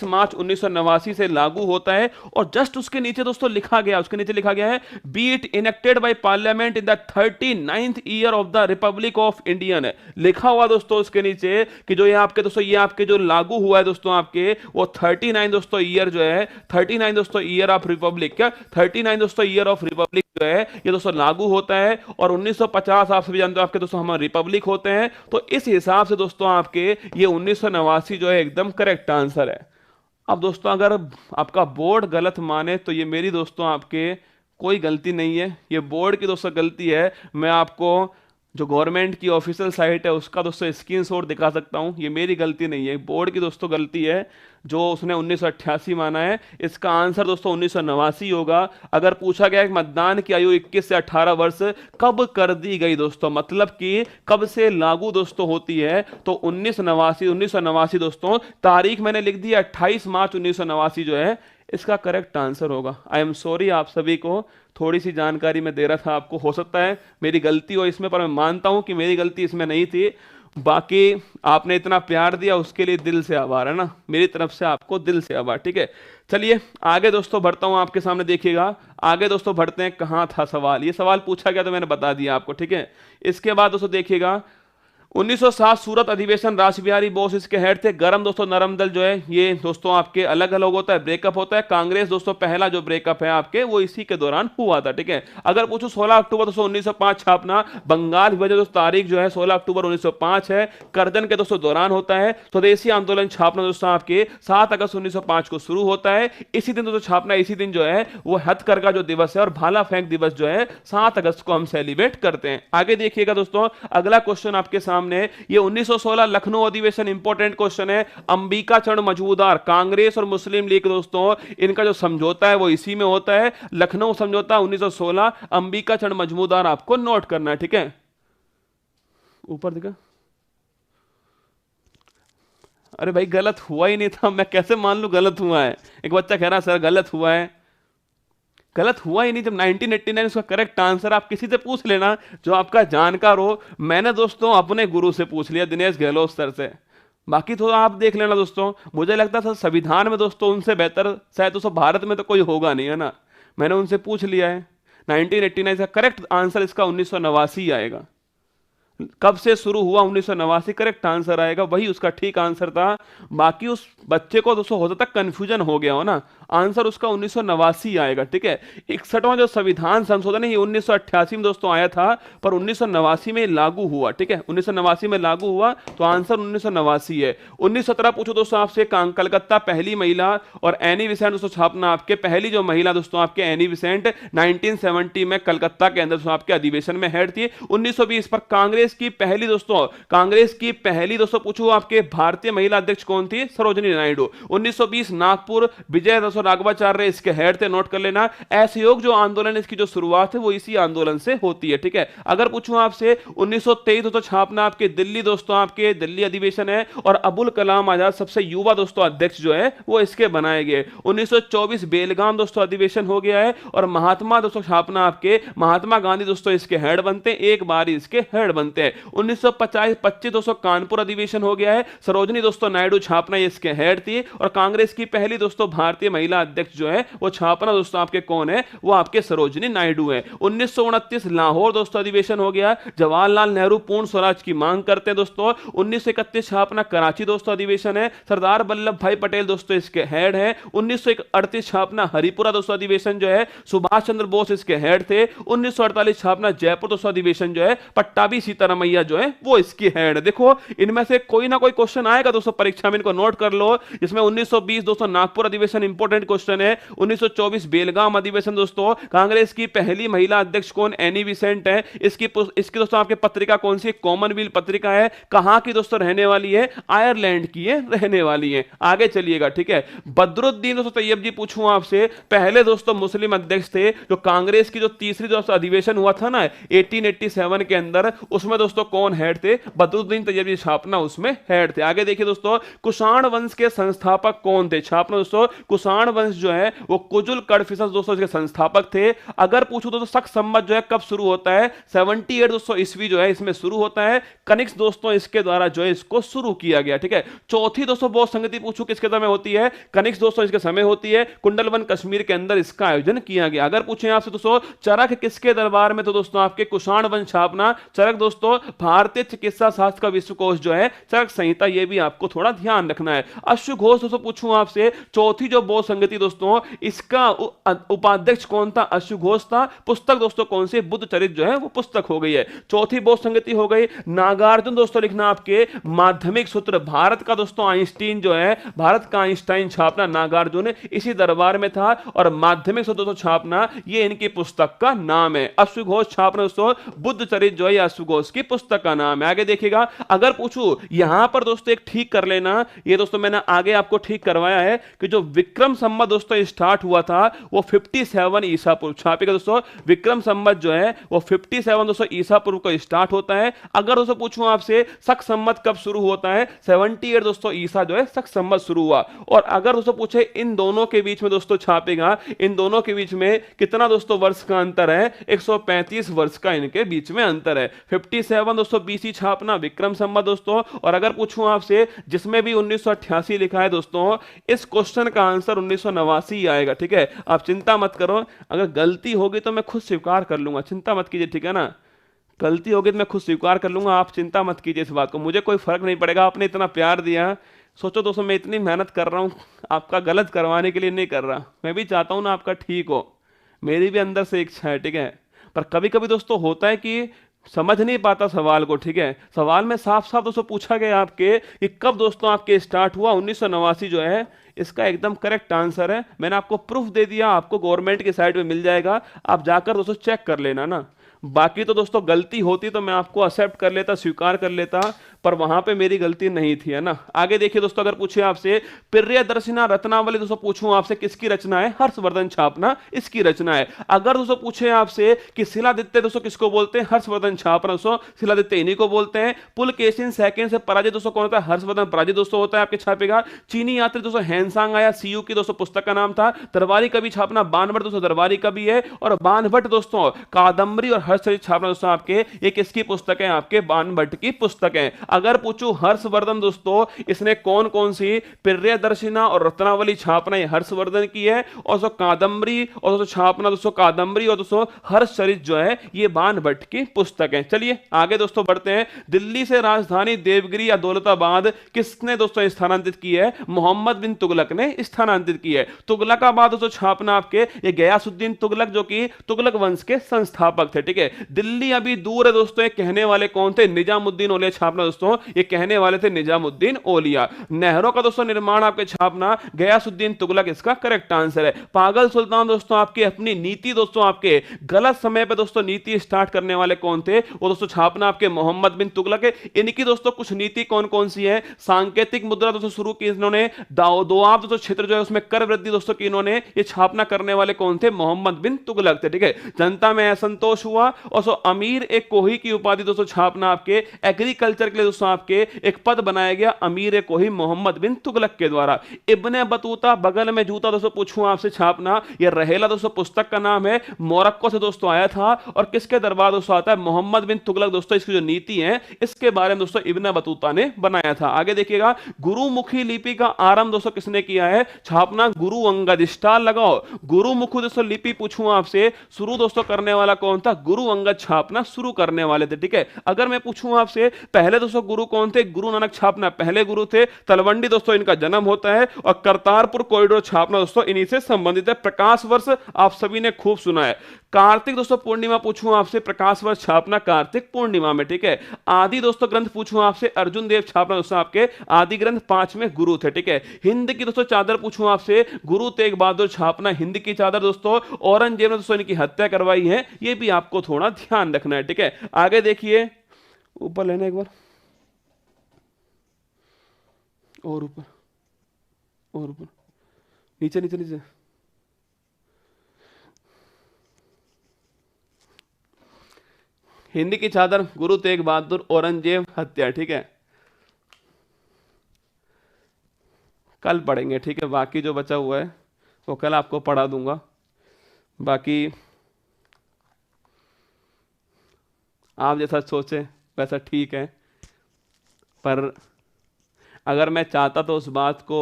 मार्च 1989 से लागू होता है। और जस्ट उसके नीचे दोस्तों लिखा गया, उसके नीचे लिखा गया है, B it enacted by parliament in the 39th year of the Republic of Indian, है लिखा हुआ दोस्तों उसके नीचे कि जो ये आपके दोस्तों, ये आपके जो लागू हुआ है दोस्तों आपके, वो 39 दोस्तों ईयर जो है, 39 दोस्तों ईयर ऑफ रिपब्लिक, क्या 39 दोस्तों ईयर ऑफ रिपब्लिक जो है ये दोस्तों लागू होता है। और 1950 आप सभी जानते हो आपके दोस्तों हम रिपब्लिक होते हैं। तो इस हिसाब से दोस्तों आपके ये 1989 जो है एकदम करेक्ट आंसर है। अब दोस्तों अगर आपका बोर्ड गलत माने तो ये मेरी दोस्तों आपके कोई गलती नहीं है, ये बोर्ड की दोस्तों गलती है। मैं आपको जो गवर्नमेंट की ऑफिशियल साइट है उसका दोस्तों स्क्रीनशॉट दिखा सकता हूं, ये मेरी गलती नहीं है, बोर्ड की दोस्तों गलती है जो उसने 1988 माना है। इसका आंसर दोस्तों 1989 होगा। अगर पूछा गया कि मतदान की आयु 21 से 18 वर्ष कब कर दी गई दोस्तों, मतलब कि कब से लागू दोस्तों होती है, तो 1989 दोस्तों, तारीख मैंने लिख दी 28 मार्च 1989 जो है इसका करेक्ट आंसर होगा। आई एम सॉरी आप सभी को, थोड़ी सी जानकारी मैं दे रहा था आपको, हो सकता है मेरी गलती हो इसमें, पर मैं मानता हूं कि मेरी गलती इसमें नहीं थी। बाकी आपने इतना प्यार दिया उसके लिए दिल से आभार, है ना, मेरी तरफ से आपको दिल से आभार। ठीक है, चलिए आगे दोस्तों बढ़ता हूं आपके सामने, देखिएगा आगे दोस्तों बढ़ते हैं। कहां था सवाल, ये सवाल पूछा गया तो मैंने बता दिया आपको। ठीक है, इसके बाद दोस्तों देखिएगा 1907 सूरत अधिवेशन, रासबिहारी बोस इसके हेड थे। गरम दोस्तों नरम दल जो है ये दोस्तों आपके अलग अलग होता है, ब्रेकअप होता है। कांग्रेस दोस्तों पहला जो ब्रेकअप है आपके वो इसी के दौरान हुआ था। ठीक है, अगर पूछो 16 अक्टूबर दोस्तों 1905 छापना, बंगाल विभाजन दोस्तों तारीख जो है 16 अक्टूबर 1905 है, करजन के दोस्तों दौरान होता है। स्वदेशी आंदोलन छापना दोस्तों आपके 7 अगस्त 1905 को शुरू होता है। इसी दिन दोस्तों छापना, इसी दिन जो है वो हथकरघा जो दिवस है और भाला फेंक दिवस जो है 7 अगस्त को हम सेलिब्रेट करते हैं। आगे देखिएगा दोस्तों, अगला क्वेश्चन आपके सामने, ये 1916 लखनऊ अधिवेशन, इंपॉर्टेंट क्वेश्चन है। अंबिका चरण मजूमदार, कांग्रेस और मुस्लिम लीग दोस्तों इनका जो समझौता है वो इसी में होता है, लखनऊ समझौता 1916। अंबिका चरण मजूमदार आपको नोट करना है। ठीक है, ऊपर दिखा, अरे भाई गलत हुआ ही नहीं था, मैं कैसे मान लूं गलत हुआ है। एक बच्चा कह रहा सर गलत हुआ है, गलत हुआ ही नहीं। जब 1989 उसका करेक्ट आंसर, आप किसी से पूछ लेना जो आपका जानकार हो। मैंने दोस्तों अपने गुरु से पूछ लिया, दिनेश गहलोत सर से, बाकी तो आप देख लेना दोस्तों। मुझे लगता था संविधान में दोस्तों उनसे बेहतर शायद दोस्तों भारत में तो कोई होगा नहीं, है ना। मैंने उनसे पूछ लिया है, 1989 का करेक्ट आंसर इसका 1989 आएगा। कब से शुरू हुआ 1989 करेक्ट आंसर आएगा, वही उसका ठीक आंसर था। बाकी उस बच्चे को दोस्तों हो सकता है कंफ्यूजन हो गया हो ना, आंसर उसका 1989 आएगा। ठीक है, 61वां जो संविधान संशोधन है ये 1988 में दोस्तों आया था, पर 1989 में लागू हुआ। ठीक है, 1989 में लागू हुआ, तो आंसर 1989 है। 1917 पूछो दोस्तों आपसे, कलकत्ता पहली महिला, और एनी विसेंट दोस्तों छापना आपके पहली जो महिला दोस्तों आपके एनी विसेंट 1970 में कलकत्ता के अंदर आपके अधिवेशन में हेड थी। 1920 पर कांग्रेस की पहली दोस्तों, कांग्रेस की पहली दोस्तों पूछो आपके भारतीय महिला अध्यक्ष कौन थी, सरोजिनी नायडू। 1920 नागपुर, विजय दोस्तों राघवाचार्य इसके हेड थे, नोट कर लेना। असहयोग जो आंदोलन इसकी जो शुरुआत है वो इसी आंदोलन से होती है। ठीक है, अगर पूछूं आपसे 1923 दोस्तों छापना आपके दिल्ली दोस्तों आपके दिल्ली अधिवेशन है, और अबुल कलाम आजाद सबसे युवा दोस्तों अध्यक्ष जो है वो इसके बनाए गए। 1924 बेलगाम दोस्तों अधिवेशन हो गया है, और महात्मा दोस्तों छापना आपके महात्मा गांधी दोस्तों इसके हेड बनते हैं, एक बार इसके हेड बनते हैं। 1925 दोस्तों कानपुर अधिवेशन हो गया है, सरोजनी दोस्तों नायडू छापना इसके हेड थी, और कांग्रेस की पहली दोस्तों भारतीय महिला महिला अध्यक्ष जो है वो छापना दोस्तों आपके कौन है, वो आपके सरोजिनी नायडू है। 1929 लाहौर दोस्तों अधिवेशन हो गया, जवाहरलाल नेहरू पूर्ण स्वराज की मांग करते हैं दोस्तों। 1931 छापना कराची दोस्तों अधिवेशन है, सरदार वल्लभ भाई पटेल दोस्तों इसके हेड है। 1938 छापना हरिपुरा दोस्तों अधिवेशन जो है, सुभाष चंद्र बोस इसके हेड थे। 1948 छापना जयपुर दोस्तों अधिवेशन जो है, पट्टाभी सीतारमैया जो है वो इसकी हेड है। देखो इनमें से कोई ना कोई क्वेश्चन आएगा दोस्तों परीक्षा में, इनको नोट कर लो। इसमें 1920 दोस्तों नागपुर अधिवेशन इंपॉर्टेंट क्वेश्चन है। 1924 बेलगाम अधिवेशन दोस्तों, कांग्रेस की पहली महिला अध्यक्ष कौन, एनी बेसेंट है। इसकी दोस्तों आपके पत्रिका कौन सी, कॉमनवेल्थ पत्रिका है। कहां की दोस्तों रहने वाली है, आयरलैंड की है रहने वाली है। आगे चलिएगा, ठीक है। बदरुद्दीन दोस्तों तैयब जी पूछूं आपसे, पहले दोस्तों मुस्लिम अध्यक्ष थे जो कांग्रेस की जो तीसरी दोस्तों अधिवेशन हुआ था ना 1887 के अंदर, उसमें दोस्तों कौन हेड थे, बदरुद्दीन तैयब जी छापना उसमें हेड थे। आगे देखिए दोस्तों, कुषाण वंश के संस्थापक कौन थे, छापना दोस्तों कुषाण वंश जो है वो कुजुल कडफिसस दोस्तों इसके संस्थापक थे। अगर पूछूं दोस्तों शक संवत जो है कब शुरू होता है, 78 दोस्तों ईस्वी जो है इसमें शुरू होता है। कनिष्क दोस्तों इसके द्वारा जो है इसको शुरू किया गया, ठीक है। चौथी दोस्तों बौद्ध संगति पूछूं किसके समय होती है, कनिष्क दोस्तों इसके समय होती है। कुंडलवन कश्मीर के अंदर इसका आयोजन किया गया। अगर पूछें आपसे दोस्तों चरक किसके दरबार में, तो दोस्तों आपके कुषाण वंश छापना। चरक दोस्तों भारतीय चिकित्सा शास्त्र का विश्वकोश जो है, चरक संहिता, ये भी आपको थोड़ा ध्यान रखना है। अश्वघोष दोस्तों पूछूं आपसे, चौथी जो बौद्ध संगति दोस्तों इसका उपाध्यक्ष कौन था, अश्वघोष था। पुस्तक दोस्तों कौन सी, बुद्ध चरित जो है वो पुस्तक हो गई है। चौथी बौद्ध संगति हो गई। नागार्जुन दोस्तों लिखना आपके माध्यमिक सूत्र, भारत का दोस्तों आइंस्टीन जो है, भारत का आइंस्टाइन छापना नागार्जुन इसी दरबार में था। और माध्यमिक सूत्र दोस्तों छापना ये इनकी पुस्तक का नाम है। अश्वघोष छापना दोस्तों बुद्ध चरित जो है अश्वघोष की पुस्तक का नाम है। आगे देखिएगा, अगर पूछूं यहां पर दोस्तों एक ठीक कर लेना, ये दोस्तों मैंने आगे आपको ठीक करवाया है कि जो विक्रम संवत दोस्तों स्टार्ट हुआ था वो 57 ईसा पूर्व, छापेगा दोस्तों विक्रम संवत जो है वो 57 दोस्तों ईसा पूर्व को स्टार्ट होता है। अगर दोस्तों पूछूं आपसे शक संवत कब शुरू होता है, 78 दोस्तों ईसा जो है शक संवत शुरू हुआ। और अगर दोस्तों पूछे इन दोनों के बीच में दोस्तों छापेगा, इन दोनों के बीच में कितना दोस्तों वर्ष का अंतर है, 135 वर्ष का इनके बीच में अंतर है। 57 दोस्तों बीसी छापना विक्रम संवत दोस्तों। और अगर पूछूं आपसे जिसमें भी 1988 लिखा है दोस्तों, इस क्वेश्चन का आंसर 1989 आएगा, ठीक है। आप चिंता मत करो, अगर गलती होगी तो मैं खुद स्वीकार कर लूंगा, चिंता मत कीजिए, ठीक है ना। गलती होगी तो मैं खुद स्वीकार कर लूंगा, आप चिंता मत कीजिए इस बात को, मुझे कोई फर्क नहीं पड़ेगा। आपने इतना प्यार दिया, सोचो दोस्तों मैं इतनी मेहनत कर रहा हूं आपका गलत करवाने के लिए नहीं कर रहा, मैं भी चाहता हूं ना आपका ठीक हो, मेरी भी अंदर से इच्छा है, ठीक है। पर कभी कभी दोस्तों होता है कि समझ नहीं पाता सवाल को, ठीक है। सवाल में साफ साफ दोस्तों पूछा गया आपके कि कब दोस्तों आपके स्टार्ट हुआ, 1989 जो है इसका एकदम करेक्ट आंसर है। मैंने आपको प्रूफ दे दिया, आपको गवर्नमेंट की साइट में मिल जाएगा, आप जाकर दोस्तों चेक कर लेना ना। बाकी तो दोस्तों गलती होती तो मैं आपको एक्सेप्ट कर लेता, स्वीकार कर लेता, पर वहां पे मेरी गलती नहीं थी, है ना। आगे देखिए दोस्तों, अगर पूछे आपसे प्रियदर्शिना रत्नावली दोस्तों पूछूं आपसे किसकी रचना है, हर्षवर्धन छापना इसकी रचना है। अगर दोस्तों पूछे आपसे कि शिलादित्य दोस्तों किसको बोलते हैं, हर्षवर्धन छापना दोस्तों शिलादित्य इन्हीं को बोलते हैं। पुलकेशिन सेकंड से पराजित दोस्तों कौन होता है, हर्षवर्धन पराजित दोस्तों होता है, आपके छापेगा। चीनी यात्री दोस्तों हैंसांग आया, सीयू की दोस्तों पुस्तक का नाम था। दरबारी कवि छापना बाणभट्ट दोस्तों दरबारी कवि है। और बाणभट्ट दोस्तों कादम्बरी और हर्षचरित छापना दोस्तों आपके ये किसकी पुस्तक है, आपके बाणभट्ट की पुस्तक है। अगर पूछूं हर्षवर्धन दोस्तों इसने कौन कौन सी प्रियदर्शिना और रत्नावली छापना ये हर्षवर्धन की है, और दोस्तों कादम्बरी और दोस्तों छापना दोस्तों कादम्बरी और दोस्तों हर्षचरित जो है ये बाणभट्ट की पुस्तक है। चलिए आगे दोस्तों बढ़ते हैं। दिल्ली से राजधानी देवगिरी या दौलताबाद किसने दोस्तों स्थानांतरित की है, मोहम्मद बिन तुगलक ने स्थानांतरित की है। तुगलकाबाद दोस्तों छापना आपके ये गयासुद्दीन तुगलक जो कि तुगलक वंश के संस्थापक थे, ठीक है। दिल्ली अभी दूर है दोस्तों, ये कहने वाले कौन थे, निजामुद्दीन औलिया छापना दोस्तों ये कहने वाले थे निजामुद्दीन औलिया। नहरों का दोस्तों निर्माण आपके छापना गयासुद्दीन तुगलक इसका करेक्ट आंसर है। पागल सुल्तान दोस्तों आपके अपनी नीति दोस्तों आपके गलत समय पे दोस्तों नीति स्टार्ट करने वाले कौन थे, वो दोस्तों छापना आपके मोहम्मद बिन तुगलक है। इनकी दोस्तों कुछ नीति कौन कौन सी है, सांकेतिक मुद्रा दोस्तों शुरू की इन्होंने, दोआब दोस्तों क्षेत्र जो है उसमें कर वृद्धि दोस्तों की इन्होंने, ये छापना करने वाले कौन थे, मोहम्मद बिन तुगलक थे, ठीक है। जनता में असंतोष हुआ और सो अमीर एक कोही की उपाधि दोस्तों छापना आपके एग्रीकल्चर के लिए दोस्तों आपके एक पद बनाया गया अमीर कोही मोहम्मद बिन तुगलक के द्वारा। इब्ने बतूता बगल में जूता दोस्तों पूछूं आपसे छापना, यह रहेला दोस्तों पुस्तक का नाम है, मोरक्को से दोस्तों आया था और किसके दरबार दोस्तों आता है, मोहम्मद बिन तुगलक दोस्तों इसकी जो नीति है इसके बारे में दोस्तों इब्ने बतूता ने बनाया था। आगे देखिएगा, गुरुमुखी लिपि का आरंभ दोस्तों किसने किया है, छापना गुरु अंगद, स्टार लगाओ। गुरुमुखी दोस्तों लिपि पूछूं आपसे शुरू दोस्तों करने वाला कौन था, गुरु अंगद छापना शुरू करने वाले थे। ठीक है, अगर मैं पूछूं आपसे पहले दोस्तों गुरु कौन थे, गुरु नानक छापना पहले गुरु थे। तलवंडी दोस्तों इनका जन्म होता है और करतारपुर कॉरिडोर छापना दोस्तों इन्हीं से संबंधित है। प्रकाश वर्ष आप सभी ने खूब सुना है। कार्तिक दोस्तों पूर्णिमा पूछूं आपसे, प्रकाश वर्ष छापना कार्तिक पूर्णिमा में। ठीक है, आदि दोस्तों ग्रंथ पूछूं आपसे, अर्जुन देव छापना दोस्तों आपके आदि ग्रंथ 5 में गुरु थे। ठीक है, हिंद की दोस्तों चादर पूछूं आपसे, गुरु तेग बहादुर छापना हिंद की चादर दोस्तों औरंगजेब ने दोस्तों इनकी हत्या करवाई है, ये भी आपको थोड़ा ध्यान रखना है। ठीक है, आगे देखिए, ऊपर लेना एक बार और ऊपर और ऊपर, नीचे नीचे नीचे। हिंदी की चादर गुरु तेग बहादुर औरंगजेब हत्या। ठीक है, कल पढ़ेंगे। ठीक है, बाकी जो बचा हुआ है वो कल आपको पढ़ा दूंगा। बाकी आप जैसा सोचे वैसा ठीक है, पर अगर मैं चाहता तो उस बात को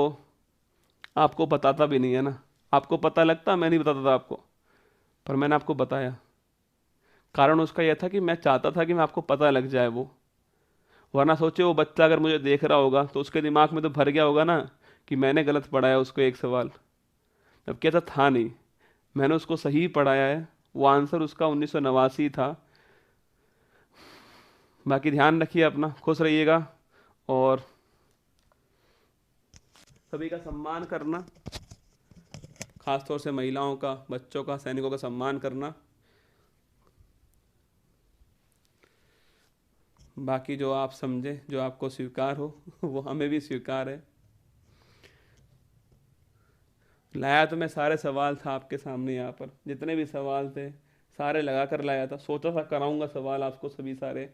आपको बताता भी नहीं है ना। आपको पता लगता, मैं नहीं बताता था आपको, पर मैंने आपको बताया। कारण उसका यह था कि मैं चाहता था कि मैं आपको पता लग जाए वो, वरना सोचे वो बच्चा अगर मुझे देख रहा होगा तो उसके दिमाग में तो भर गया होगा ना कि मैंने गलत पढ़ाया उसको एक सवाल। अब क्या था नहीं, मैंने उसको सही पढ़ाया है। वो आंसर उसका 1989 था। बाकी ध्यान रखिए अपना, खुश रहिएगा और सभी का सम्मान करना, खासतौर से महिलाओं का, बच्चों का, सैनिकों का सम्मान करना। बाकी जो आप समझे, जो आपको स्वीकार हो वो हमें भी स्वीकार है। लाया तो मैं सारे सवाल था आपके सामने, यहाँ पर जितने भी सवाल थे सारे लगा कर लाया था। सोचा था कराऊंगा सवाल आपको सभी सारे,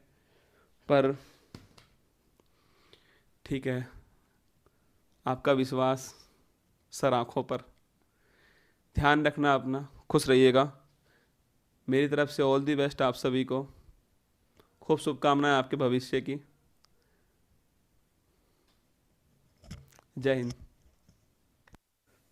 पर ठीक है, आपका विश्वास सर आंखों पर। ध्यान रखना अपना, खुश रहिएगा। मेरी तरफ से ऑल दी बेस्ट आप सभी को, खूब शुभकामनाएं आपके भविष्य की। जय हिंद।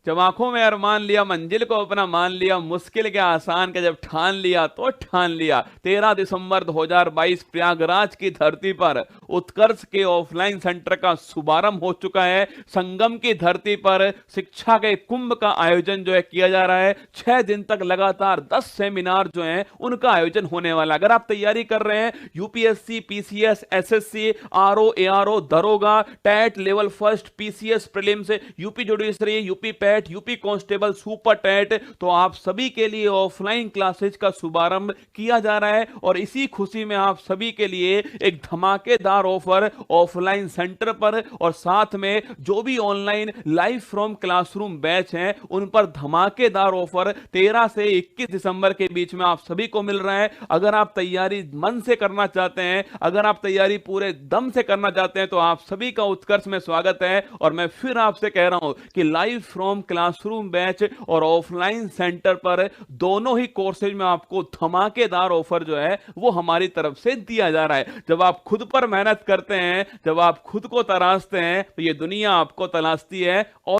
जब आंखों में अरमान लिया, मंजिल को अपना मान लिया, मुश्किल के आसान के जब ठान लिया तो ठान लिया। 13 दिसंबर 2022 प्रयागराज की धरती पर उत्कर्ष के ऑफलाइन सेंटर का शुभारंभ हो चुका है। संगम की धरती पर शिक्षा के कुंभ का आयोजन जो है किया जा रहा है। 6 दिन तक लगातार 10 सेमिनार जो हैं उनका आयोजन होने वाला। अगर आप तैयारी कर रहे हैं UPSC, PCS, SSC, RO, ARO, दरोगा, TET level first, PCS prelims, UP judiciary, UP PET, UP constable, super TET, तो आप सभी के लिए ऑफलाइन क्लासेज का शुभारंभ किया जा रहा है। और इसी खुशी में आप सभी के लिए एक धमाकेदार ऑफर ऑफलाइन सेंटर पर और साथ में जो भी online live from classroom batch हैं उन पर धमाकेदार ऑफर 13 से 21 दिसंबर के बीच में आप सभी को मिल रहा है। अगर आप तैयारी मन से करना चाहते हैं, अगर आप तैयारी पूरे दम से करना चाहते हैं तो आप सभी का उत्कर्ष में स्वागत है। और मैं फिर आपसे कह रहा हूं कि लाइव फ्रॉम क्लासरूम बैच और ऑफलाइन सेंटर पर दोनों ही कोर्सेज में आपको धमाकेदार ऑफर जो है वो हमारी तरफ से दिया जा रहा है। जब आप खुद पर मेहनत करते हैं, जब आप खुद को तराशते हैं तो ये दुनिया आपको तलाशती है। और